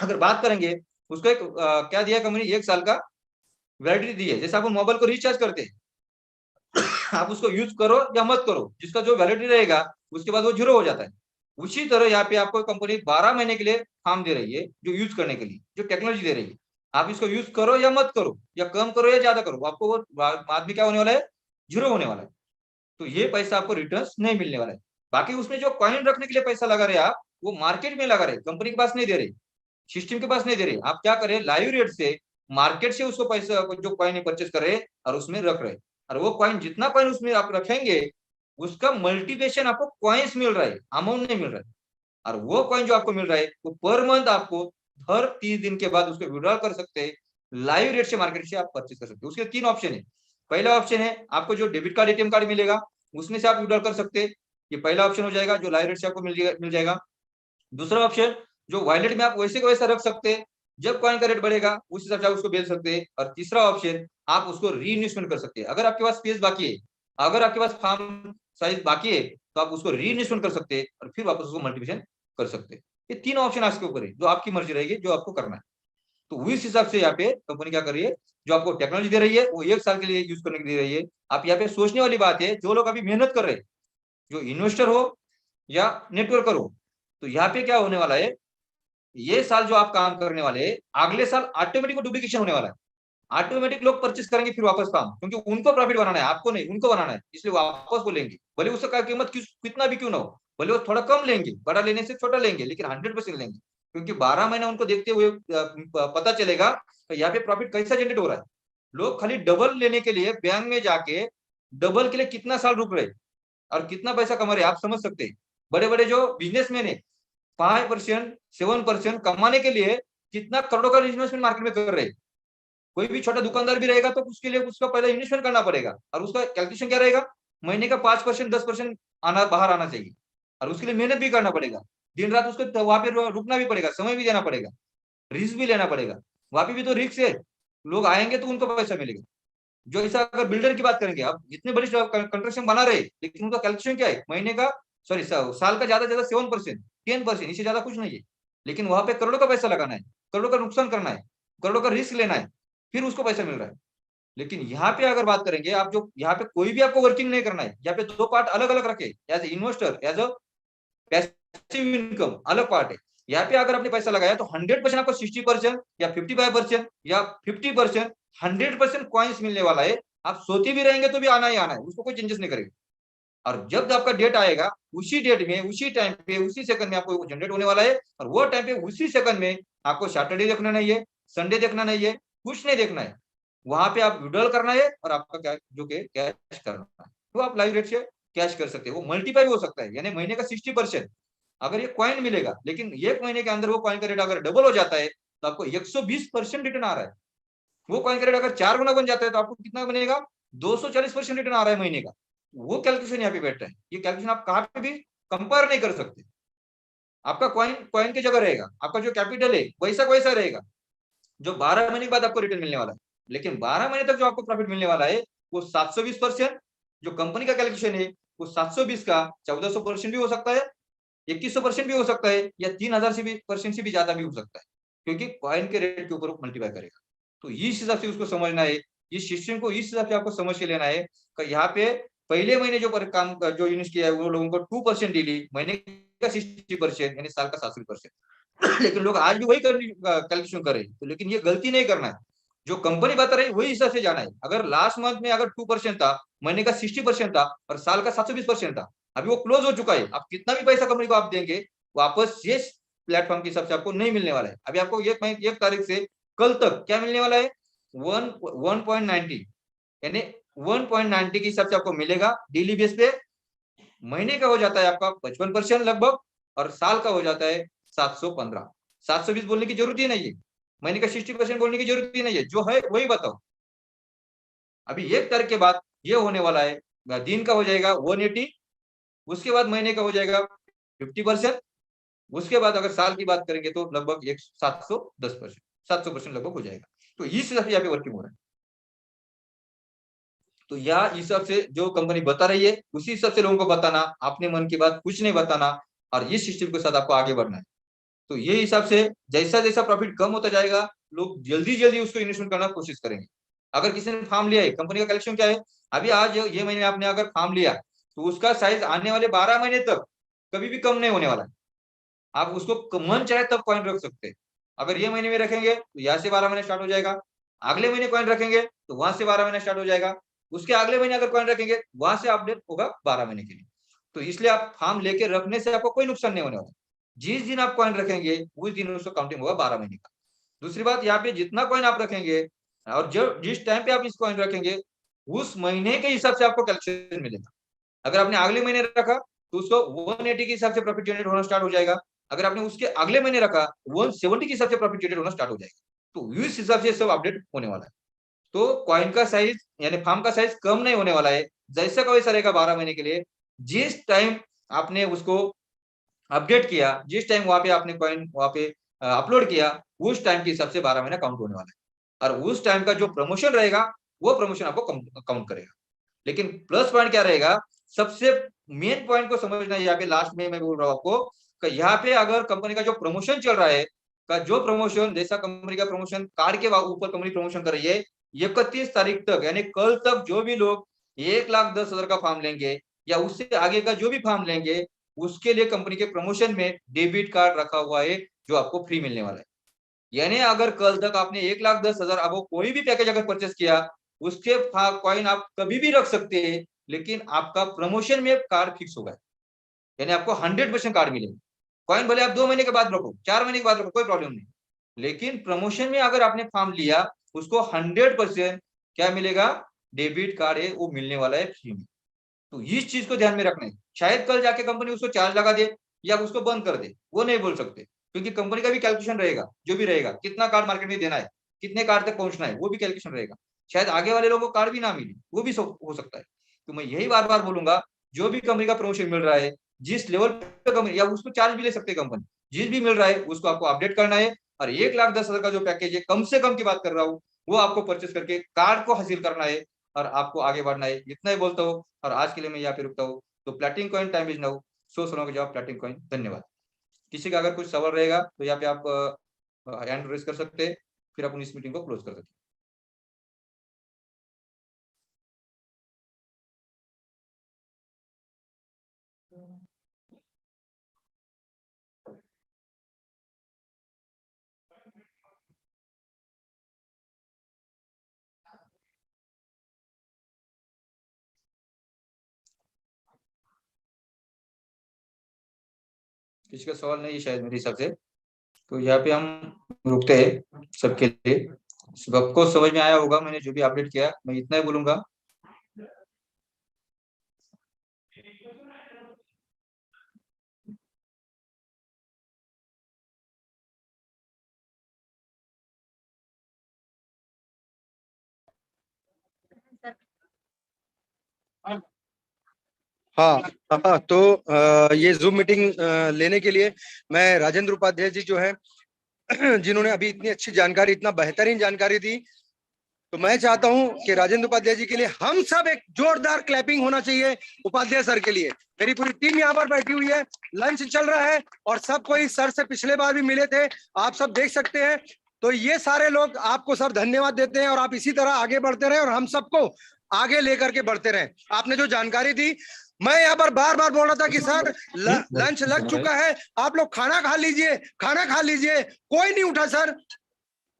अगर बात करेंगे, उसको एक क्या दिया कंपनी, 1 साल का वैलिडिटी दी है। जैसे आप मोबाइल को रिचार्ज करते हैं, आप उसको यूज करो या मत करो, जिसका जो वैलिडिटी रहेगा उसके बाद वो जीरो हो जाता है। उसी तरह यहाँ पे आपको कंपनी 12 महीने के लिए फार्म दे रही है, जो यूज करने के लिए जो टेक्नोलॉजी दे रही है। आप इसको यूज करो या मत करो, या कम करो या ज्यादा करो, आपको वो बाद में क्या होने वाला है, जीरो होने वाला है। तो ये पैसा आपको रिटर्न नहीं मिलने वाला है। बाकी उसमें जो कॉइन रखने के लिए पैसा लगा रहे आप, वो मार्केट में लगा रहे, कंपनी के पास नहीं दे रहे, सिस्टम के पास नहीं दे रहे। आप क्या करें, लाइव रेट से मार्केट से उसको पैसा जो कॉइन परचेस कर रहे और उसमें रख रहे, और वो कॉइन जितना कॉइन उसमें आप रखेंगे उसका मल्टीप्लिकेशन आपको कॉइन्स मिल रहा है, अमाउंट नहीं मिल रहा है। और वो कॉइन जो आपको मिल रहा है वो पर मंथ आपको हर 30 दिन के बाद उसको विड्रॉल कर सकते हैं, लाइव रेट से मार्केट से आप परचेस कर सकते हैं। उसके 3 ऑप्शन है। पहला ऑप्शन है आपको जो डेबिट कार्ड एटीएम कार्ड मिलेगा उसमें से आप विड्रॉल कर सकते हैं, ये पहला ऑप्शन हो जाएगा, जो लाइव रेट से आपको मिल जाएगा। दूसरा ऑप्शन जो वॉलेट में आप वैसे को वैसा रख सकते हैं, जब कॉइन का रेट बढ़ेगा उस हिसाब से आप उसको बेच सकते हैं। और तीसरा ऑप्शन आप उसको री इन्वेस्टमेंट कर सकते हैं। अगर आपके पास स्पेस बाकी है, अगर आपके पास फार्म साइज बाकी है, तो आप उसको री इन्वेस्टमेंट कर सकते हैं और फिर वापस उसको मल्टीप्लिकेशन कर सकते हैं। ये 3 ऑप्शन आपके ऊपर है, जो आपकी मर्जी रहेगी, जो आपको करना है। तो इस हिसाब से यहाँ पे कंपनी क्या कर रही है, जो आपको टेक्नोलॉजी दे रही है वो 1 साल के लिए यूज करने के लिए दे रही है। आप यहाँ पे सोचने वाली बात है, जो लोग अभी मेहनत कर रहे हैं, जो इन्वेस्टर हो या नेटवर्कर हो, तो यहाँ पे क्या होने वाला है, ये साल जो आप काम करने वाले हैं, अगले साल ऑटोमेटिक डुप्लीकेशन होने वाला है। ऑटोमेटिक लोग परचेस करेंगे फिर वापस काम, क्योंकि उनको प्रॉफिट बनाना है, आपको नहीं, उनको बनाना है, इसलिए वापस वो लेंगे, भले उसका कीमत कितना भी क्यों ना हो, भले वो थोड़ा कम लेंगे, बड़ा लेने से छोटा लेंगे, लेकिन 100% लेंगे, क्योंकि 12 महीना उनको देखते हुए पता चलेगा तो यहाँ पे प्रॉफिट कैसा जनरेट हो रहा है। लोग खाली डबल लेने के लिए बैंक में जाके डबल के लिए कितना साल रुक रहे और कितना पैसा कमा रहे, आप समझ सकते हैं। बड़े बड़े जो बिजनेसमैन है 5% 7% कमाने के लिए कितना करोड़ों का इन्वेस्टमेंट मार्केट में कर रहे हैं। कोई भी छोटा दुकानदार भी रहेगा तो उसके लिए उसका पहले इन्वेस्टमेंट करना पड़ेगा, और उसका कैलकुलेशन क्या रहेगा, महीने का 5% 10% आना बाहर आना चाहिए, और उसके लिए मेहनत भी करना पड़ेगा। दिन रात उसको वहां पे रुकना भी पड़ेगा, समय भी देना पड़ेगा, रिस्क भी लेना पड़ेगा। वहां पे भी तो रिस्क है, लोग आएंगे तो उनको पैसा मिलेगा। जो ऐसा अगर बिल्डर की बात करेंगे, आप इतने बड़ी कंस्ट्रक्शन बना रहे, लेकिन उनका कैलकुलेशन क्या है, महीने का सॉरी साल का ज्यादा ज्यादा 7%, 10%, इससे ज्यादा कुछ नहीं है। लेकिन वहां पे करोड़ों का पैसा लगाना है, करोड़ों का नुकसान करना है, करोड़ों का रिस्क लेना है, फिर उसको पैसा मिल रहा है। लेकिन यहाँ पे अगर बात करेंगे, आप जो यहाँ पे कोई भी आपको वर्किंग नहीं करना है, यहाँ पे दो पार्ट अलग अलग रखे, as investor, as a passive income अलग पार्ट है। यहाँ पे अगर आपने पैसा लगाया तो 100% आपको 60% या 55% या 50%, 100% कॉइन्स मिलने वाला है। आप सोते भी रहेंगे तो भी आना ही आना है, उसको कोई चेंजेस नहीं करेगा। और जब आपका डेट आएगा, उसी डेट में, उसी टाइम पे, उसी सेकंड में आपको जनरेट होने वाला है। और वो टाइम पे, उसी सेकंड में आपको सैटरडे देखना नहीं है, संडे देखना नहीं है, कुछ नहीं देखना है। वहां पे आप विड्रॉल करना है और आपका कैश करना है, तो आप लाइव रेट से कैश कर सकते हैं। वो मल्टीप्लाई भी हो सकता है, यानी महीने का 60%। अगर ये कॉइन मिलेगा, लेकिन एक महीने के अंदर वो कॉइन का रेट अगर डबल हो जाता है तो आपको 120% रिटर्न आ रहा है। वो कॉइन का रेट अगर 4 गुना बन जाता है तो आपको कितना बनेगा, 240% रिटर्न आ रहा है महीने का। वो कैलकुलेशन यहाँ पे बैठ रहा है। ये कैलकुलेशन आप कहाँ पे भी कंपेयर नहीं कर सकते। आपका कॉइन कॉइन की जगह रहेगा, आपका जो कैपिटल है वैसा वैसा रहेगा, जो 12 महीने के बाद आपको रिटर्न मिलने वाला है। लेकिन 12 महीने तक जो आपको प्रॉफिट मिलने वाला है वो 720%। जो कंपनी का कैलकुलेशन है वो 720 का 1400% भी हो सकता है, 2100% भी हो सकता है, या 3000 से भी परसेंट से भी ज्यादा भी हो सकता है, क्योंकि कॉइन के रेट के ऊपर मल्टीप्लाई करेगा। तो इस हिसाब से उसको समझना है, इस सिस्टम को इस हिसाब से आपको समझ के लेना है कि यहाँ पे पहले महीने जो काम जो इन्वेस्ट किया है वो लोगों को 2% डेली, महीने का 60%, यानी साल का 700%। लेकिन लोग आज भी वही कैलकुलेशन कर रहे हैं। तो लेकिन ये गलती नहीं करना है, जो कंपनी बता रही है वही हिसाब से जाना है। अगर लास्ट मंथ में अगर 2% था, महीने का 60% था और साल का 720% था, अभी वो क्लोज हो चुका है। आप कितना भी पैसा कंपनी को आप देंगे, वापस ये प्लेटफॉर्म के हिसाब से आपको नहीं मिलने वाला है। अभी आपको एक तारीख से कल तक क्या मिलने वाला है, 1.90, यानी 1.90 के हिसाब से आपको मिलेगा डेली बेस पे। महीने का हो जाता है आपका 55% लगभग, और साल का हो जाता है 715। 720 बोलने की जरूरत ही नहीं है, महीने का 60% बोलने की जरूरत ही नहीं है, जो है वही बताओ। अभी एक तारीख के बाद ये होने वाला है, दिन का हो जाएगा 180, उसके बाद महीने का हो जाएगा 50%, उसके बाद अगर साल की बात करेंगे तो लगभग 710%, 700% लगभग हो जाएगा। तो इस हिसाब से यहाँ पे वर्किंग हो रहा है। तो यह हिसाब से जो कंपनी बता रही है उसी हिसाब से लोगों को बताना, अपने मन की बात कुछ नहीं बताना, और इस सिस्टम के साथ आपको आगे बढ़ना है। तो ये हिसाब से जैसा जैसा प्रॉफिट कम होता जाएगा, लोग जल्दी जल्दी उसको इन्वेस्टमेंट करना कोशिश करेंगे। अगर किसी ने फार्म लिया है, कंपनी का कलेक्शन क्या है, अभी आज ये महीने आपने अगर फार्म लिया तो उसका साइज आने वाले 12 महीने तक कभी भी कम नहीं होने वाला है। आप उसको मन चाहे तब कॉइन रख सकते हैं। अगर ये महीने में रखेंगे तो यहाँ से 12 महीने स्टार्ट हो जाएगा, अगले महीने कॉइन रखेंगे तो वहां से 12 महीने स्टार्ट हो जाएगा, उसके अगले महीने अगर कॉइन रखेंगे वहां से अपडेट होगा 12 महीने के लिए। तो इसलिए आप फार्म लेके रखने से आपको कोई नुकसान नहीं होने वाला। जिस दिन आप कॉइन रखेंगे उस दिन उसको काउंटिंग होगा 12 महीने का। दूसरी बात, यहाँ पे जितना कॉइन आप रखेंगे और जब जिस टाइम पे आप इस कॉइन रखेंगे उस महीने के हिसाब से आपको कैलकुलेशन मिलेगा। अगर आपने अगले महीने रखा तो उसको 180 के हिसाब से प्रॉफिट जनरेट होना स्टार्ट हो जाएगा। अगर आपने उसके अगले महीने रखा 170 के हिसाब से प्रॉफिट जनरेट होना स्टार्ट हो जाएगा। तो इस हिसाब से सब अपडेट होने वाला है। तो कॉइन का साइज यानी फार्म का साइज कम नहीं होने वाला है, जैसा का वैसा रहेगा 12 महीने के लिए। जिस टाइम आपने उसको अपडेट किया, जिस टाइम वहां पे आपने कॉइन वहां पे अपलोड किया, उस टाइम के हिसाब से 12 महीना काउंट होने वाला है। और उस टाइम का जो प्रमोशन रहेगा वो प्रमोशन आपको काउंट करेगा। लेकिन प्लस पॉइंट क्या रहेगा, सबसे मेन पॉइंट को समझना है। यहाँ पे लास्ट में मैं बोल रहा हूँ आपको कि यहाँ पे अगर कंपनी का जो प्रमोशन चल रहा है, का जो प्रमोशन, जैसा कंपनी का प्रमोशन कार्ड के ऊपर कंपनी प्रमोशन कर रही है, 31 तारीख तक यानी कल तक जो भी लोग 1,10,000 का फॉर्म लेंगे या उससे आगे का जो भी फॉर्म लेंगे, उसके लिए कंपनी के प्रमोशन में डेबिट कार्ड रखा हुआ है जो आपको फ्री मिलने वाला है। यानी अगर कल तक आपने 1,10,000 अब कोई भी पैकेज अगर परचेस किया, उसके कॉइन आप कभी भी रख सकते हैं, लेकिन आपका प्रमोशन में कार्ड फिक्स होगा, यानी आपको 100% कार्ड मिलेगा। कॉइन भले आप 2 महीने के बाद रखो, 4 महीने के बाद रखो, कोई प्रॉब्लम नहीं। लेकिन प्रमोशन में अगर आपने फॉर्म लिया, उसको 100% क्या मिलेगा, डेबिट कार्ड है वो मिलने वाला है फ्री में। तो इस चीज को ध्यान में रखना है। शायद कल जाके कंपनी उसको चार्ज लगा दे या उसको बंद कर दे, वो नहीं बोल सकते, क्योंकि कंपनी का भी कैलकुलेशन रहेगा। जो भी रहेगा, कितना कार्ड मार्केट में देना है, कितने कार्ड तक पहुंचना है, वो भी कैलकुलेशन रहेगा। शायद आगे वाले लोगों को कार्ड भी ना मिले, वो भी हो सकता है। तो मैं यही बार बार बोलूंगा, जो भी कंपनी का प्रमोशन मिल रहा है, जिस लेवल पे कंपनी, या उसको चार्ज भी ले सकते हैं कंपनी, जिस भी मिल रहा है उसको आपको अपडेट करना है, और 1,10,000 का जो पैकेज है, कम से कम की बात कर रहा हूँ, वो आपको परचेस करके कार्ड को हासिल करना है और आपको आगे बढ़ना है। इतना ही बोलता हूँ और आज के लिए मैं यहाँ पे रुकता हूँ। तो platinum coin time is now. 100 सवालों का जवाब प्लैटिनम कॉइन। धन्यवाद। किसी का अगर कुछ सवाल रहेगा तो यहाँ पे आप हैंड रेज कर सकते हैं, फिर अपन इस मीटिंग को क्लोज कर सकते हैं। किसी का सवाल नहीं है शायद मेरे हिसाब से, तो यहाँ पे हम रुकते हैं सबके लिए। सबको समझ में आया होगा मैंने जो भी अपडेट किया, मैं इतना ही बोलूंगा।
हाँ हाँ, तो ये जूम मीटिंग लेने के लिए मैं राजेंद्र उपाध्याय जी जो है जिन्होंने अभी इतनी अच्छी जानकारी, इतना बेहतरीन जानकारी दी, तो मैं चाहता हूं कि राजेंद्र उपाध्याय जी के लिए हम सब एक जोरदार क्लैपिंग होना चाहिए उपाध्याय सर के लिए। मेरी पूरी टीम यहाँ पर बैठी हुई है, लंच चल रहा है और सब कोई सर से पिछले बार भी मिले थे, आप सब देख सकते हैं। तो ये सारे लोग आपको सब धन्यवाद देते हैं और आप इसी तरह आगे बढ़ते रहे और हम सबको आगे लेकर के बढ़ते रहे। आपने जो जानकारी दी, मैं यहाँ पर बार बार बोल रहा था कि सर लंच लग चुका है, आप लोग खाना खा लीजिए, खाना खा लीजिए। कोई नहीं उठा सर,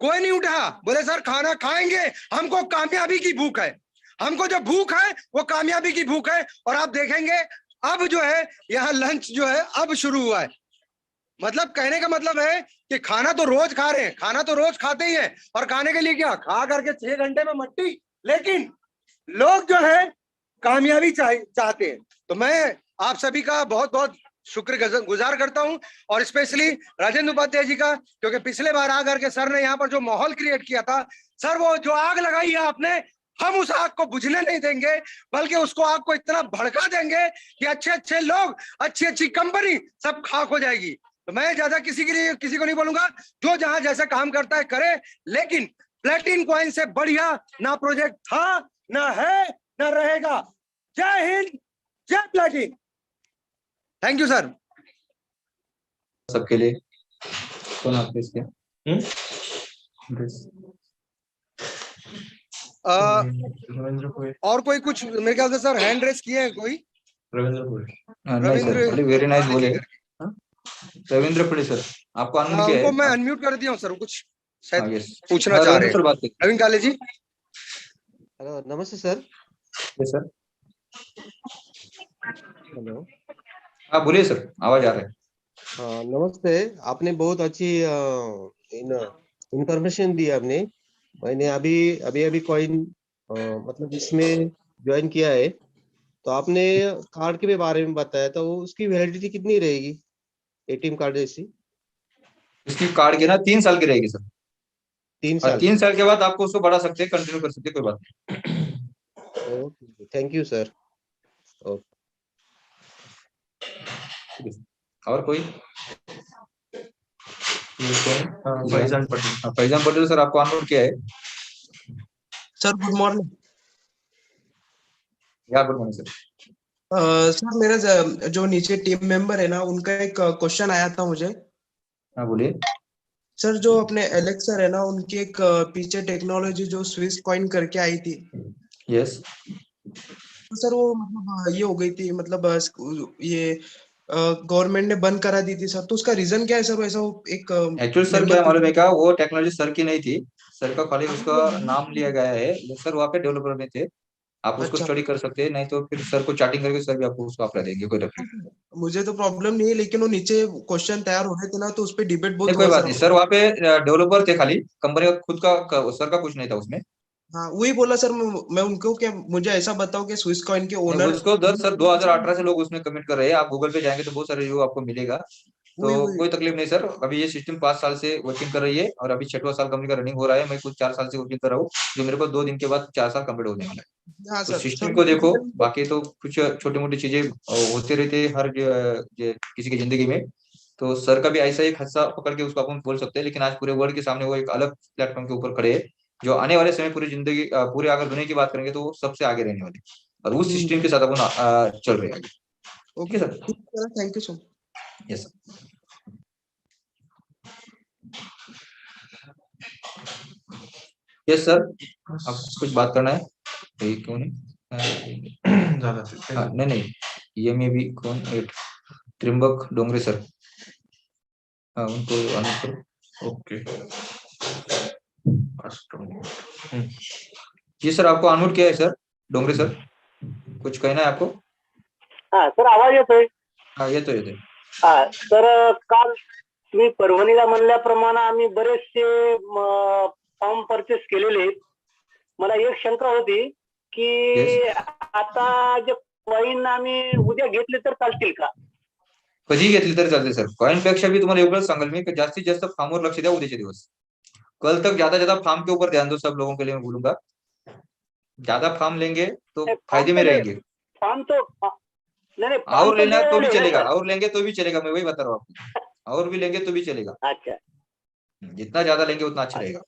कोई नहीं उठा। बोले सर खाना खाएंगे, हमको कामयाबी की भूख है, हमको जो भूख है वो कामयाबी की भूख है। और आप देखेंगे अब जो है यहाँ लंच जो है अब शुरू हुआ है। मतलब कहने का मतलब है कि खाना तो रोज खा रहे हैं, खाना तो रोज खाते ही है, और खाने के लिए क्या, खा करके 6 घंटे में मट्टी। लेकिन लोग जो है कामयाबी चाहते हैं। तो मैं आप सभी का बहुत बहुत शुक्रगुजार करता हूं, और स्पेशली राजेंद्र उपाध्याय जी का, क्योंकि पिछले बार आकर के सर ने यहाँ पर जो माहौल क्रिएट किया था, सर वो जो आग लगाई है आपने, हम उस आग को बुझने नहीं देंगे, बल्कि उसको आग को इतना भड़का देंगे कि अच्छे अच्छे लोग, अच्छी अच्छी कंपनी सब खाक हो जाएगी। तो मैं ज्यादा किसी के लिए किसी को नहीं बोलूंगा, जो जहां जैसा काम करता है करे, लेकिन प्लेटिन कॉइन से बढ़िया ना प्रोजेक्ट था, ना है, ना रहेगा। जय हिंद, जय प्लेटिन। Thank you sir.
सबके लिए कौन आपके इसके
और कोई कुछ, मेरे ख्याल से सर हैंड रेस किए हैं कोई?
रविंद्र वेरी नाइस बोले। रविंद्र पुरी सर, आपको अनम्यूट किया है।
उनको मैं अनम्यूट कर दिया हूँ सर, कुछ शायद
यस
पूछना चाह रहे
सर, बात
हैं। रविंद्र काले जी।
हेलो, नमस्ते सर।
Yes sir.
हेलो,
हाँ बोलिए सर, आवाज आ रहा है।
हाँ नमस्ते। आपने बहुत अच्छी इंफॉर्मेशन दी आपने। मैंने अभी अभी अभी कॉइन मतलब इसमें ज्वाइन किया है, तो आपने कार्ड के बारे में बताया, तो उसकी वैलिडिटी कितनी रहेगी एटीएम कार्ड जैसी?
इसकी कार्ड की ना 3 साल की रहेगी सर,
3
और
साल
3 साल के बाद आपको उसको बढ़ा सकते हैं, कंटिन्यू कर सकते हैं, कोई बात नहीं।
Okay, thank you sir.
और कोई?
फैजान पटेल।
फैजान पटेल सर, आपको अनम्यूट किया है।
Sir good morning.
या गुड मॉर्निंग सर।
सर मेरा जो नीचे टीम मेंबर है ना, उनका एक क्वेश्चन आया था मुझे।
हाँ बोलिए
सर जो अपने एलेक्स सर है ना, उनकी एक पीछे टेक्नोलॉजी जो स्विस कॉइन करके आई थी।
यस।
तो सर वो मतलब ये हो गई थी, मतलब ये गवर्नमेंट ने बंद करा दी थी सर, तो उसका रीजन क्या है सर? वैसा एक
एक्चुअली सर क्या मालूम है क्या, वो टेक्नोलॉजी सर की नहीं थी, सर का खाली उसका नाम लिया गया है। सर वहाँ पे डेवलपर में थे, आप उसको
अच्छा।
स्टडी कर सकते हैं, नहीं तो फिर सर को चैटिंग करके सर भी आपको उसको अप्लाई देंगे, कोई डेफिनेट
मुझे तो प्रॉब्लम नहीं है, लेकिन वो नीचे क्वेश्चन तैयार हो रहे थे ना, तो उस पर डिबेट बहुत
नहीं, कोई
हुआ
बात
सर।
नहीं सर, वहाँ पे डेवलपर थे खाली, कंपनी का खुद का सर का कुछ नहीं था उसमें।
हाँ वही बोला सर, मैं उनको क्या, मुझे ऐसा बताओ कि स्विस कॉइन के ओनर
उसको दर सर 2018 से लोग उसमें कमेंट कर रहे हैं, आप गूगल पे जाएंगे तो बहुत सारे रिव्यू आपको मिलेगा।
वही
तो
वही
कोई तकलीफ नहीं सर, अभी ये सिस्टम 5 साल से वर्किंग कर रही है और अभी 6वां साल कंपनी का रनिंग हो रहा है। मैं कुछ 4 साल से वर्किंग कर रहा हूँ, जो मेरे को 2 दिन के बाद 4 साल कंप्लीट होने वाला है।
हाँ
तो
सर
सिस्टम
सर
को देखो, बाकी तो कुछ छोटी मोटी चीजें होती रहती है हर किसी की जिंदगी में। तो सर का भी ऐसा एक हादसा पकड़ के उसको अपन बोल सकते हैं, लेकिन आज पूरे वर्ल्ड के सामने वो एक अलग प्लेटफॉर्म के ऊपर खड़े हैं, जो आने वाले समय पूरी जिंदगी पूरे अगर दुनिया की बात करेंगे तो वो सबसे आगे रहने वाले, और उस सिस्टम के साथ अपन चल रहे हैं आगे। ठीक है sir.
Thank you so much.
Yes yes sir, आप कुछ बात करना है? ये क्यों नहीं? नहीं नहीं, ये में भी कौन एक त्रिम्बक डोंगरे सर, हाँ उनको अनम्यूट करो। ओके जी सर, आपको अनम्यूट किया है सर, डोंगरे सर, कुछ कहना है आपको?
हा सर, आवाज येतोय?
हाँ येतोय.
हा तर काल तुम्ही परभणीला म्हणल्याप्रमाणे आम्ही बरेचसे फॉर्म परचेस केलेले आहेत. मला एक शंका होती की
Yes.
आता जे कॉइन आम्ही उद्या घेतले तर चालतील का?
कधी घेतली तरी चालते सर. कॉइन पेक्षा भी तुम्हाला एवढंच सांगाल मी की जास्तीत जास्त फार्मवर लक्ष द्या उद्याचे दिवस. कल तक ज्यादा फार्म के ऊपर ध्यान दो, सब लोगों के लिए मैं बोलूंगा. ज्यादा फार्म लेंगे तो फायदे में रहेंगे.
फॉर्म तो नहीं
और
फॉर्म तो
लेना तो भी
ले
चलेगा,
सर.
और लेंगे तो भी चलेगा, मैं वही बता रहा हूँ आपको. और भी लेंगे तो भी चलेगा.
अच्छा
जितना ज्यादा लेंगे उतना अच्छा रहेगा.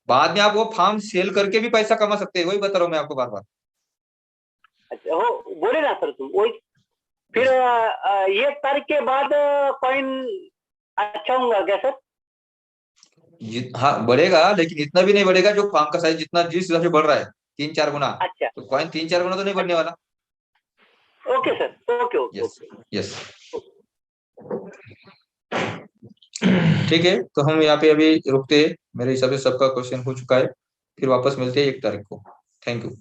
बाद में आप वो फार्म सेल करके भी पैसा कमा सकते हैं, वही बता रहा हूँ मैं आपको बार बार.
अच्छा हो बोले ना सर तुम वही. फिर 1 तारीख के बाद कॉइन अच्छा होगा क्या सर?
हाँ बढ़ेगा, लेकिन इतना भी नहीं बढ़ेगा जो फार्म का साइज जितना जिस हिसाब से बढ़ रहा है 3-4 गुना.
अच्छा
तो कॉइन 3-4 गुना तो नहीं बढ़ने वाला.
Okay sir. Okay okay
yes yes ठीक है, तो हम यहाँ पे अभी रुकते हैं. मेरे हिसाब से सबका क्वेश्चन हो चुका है. फिर वापस मिलते हैं 1 तारीख को. Thank you.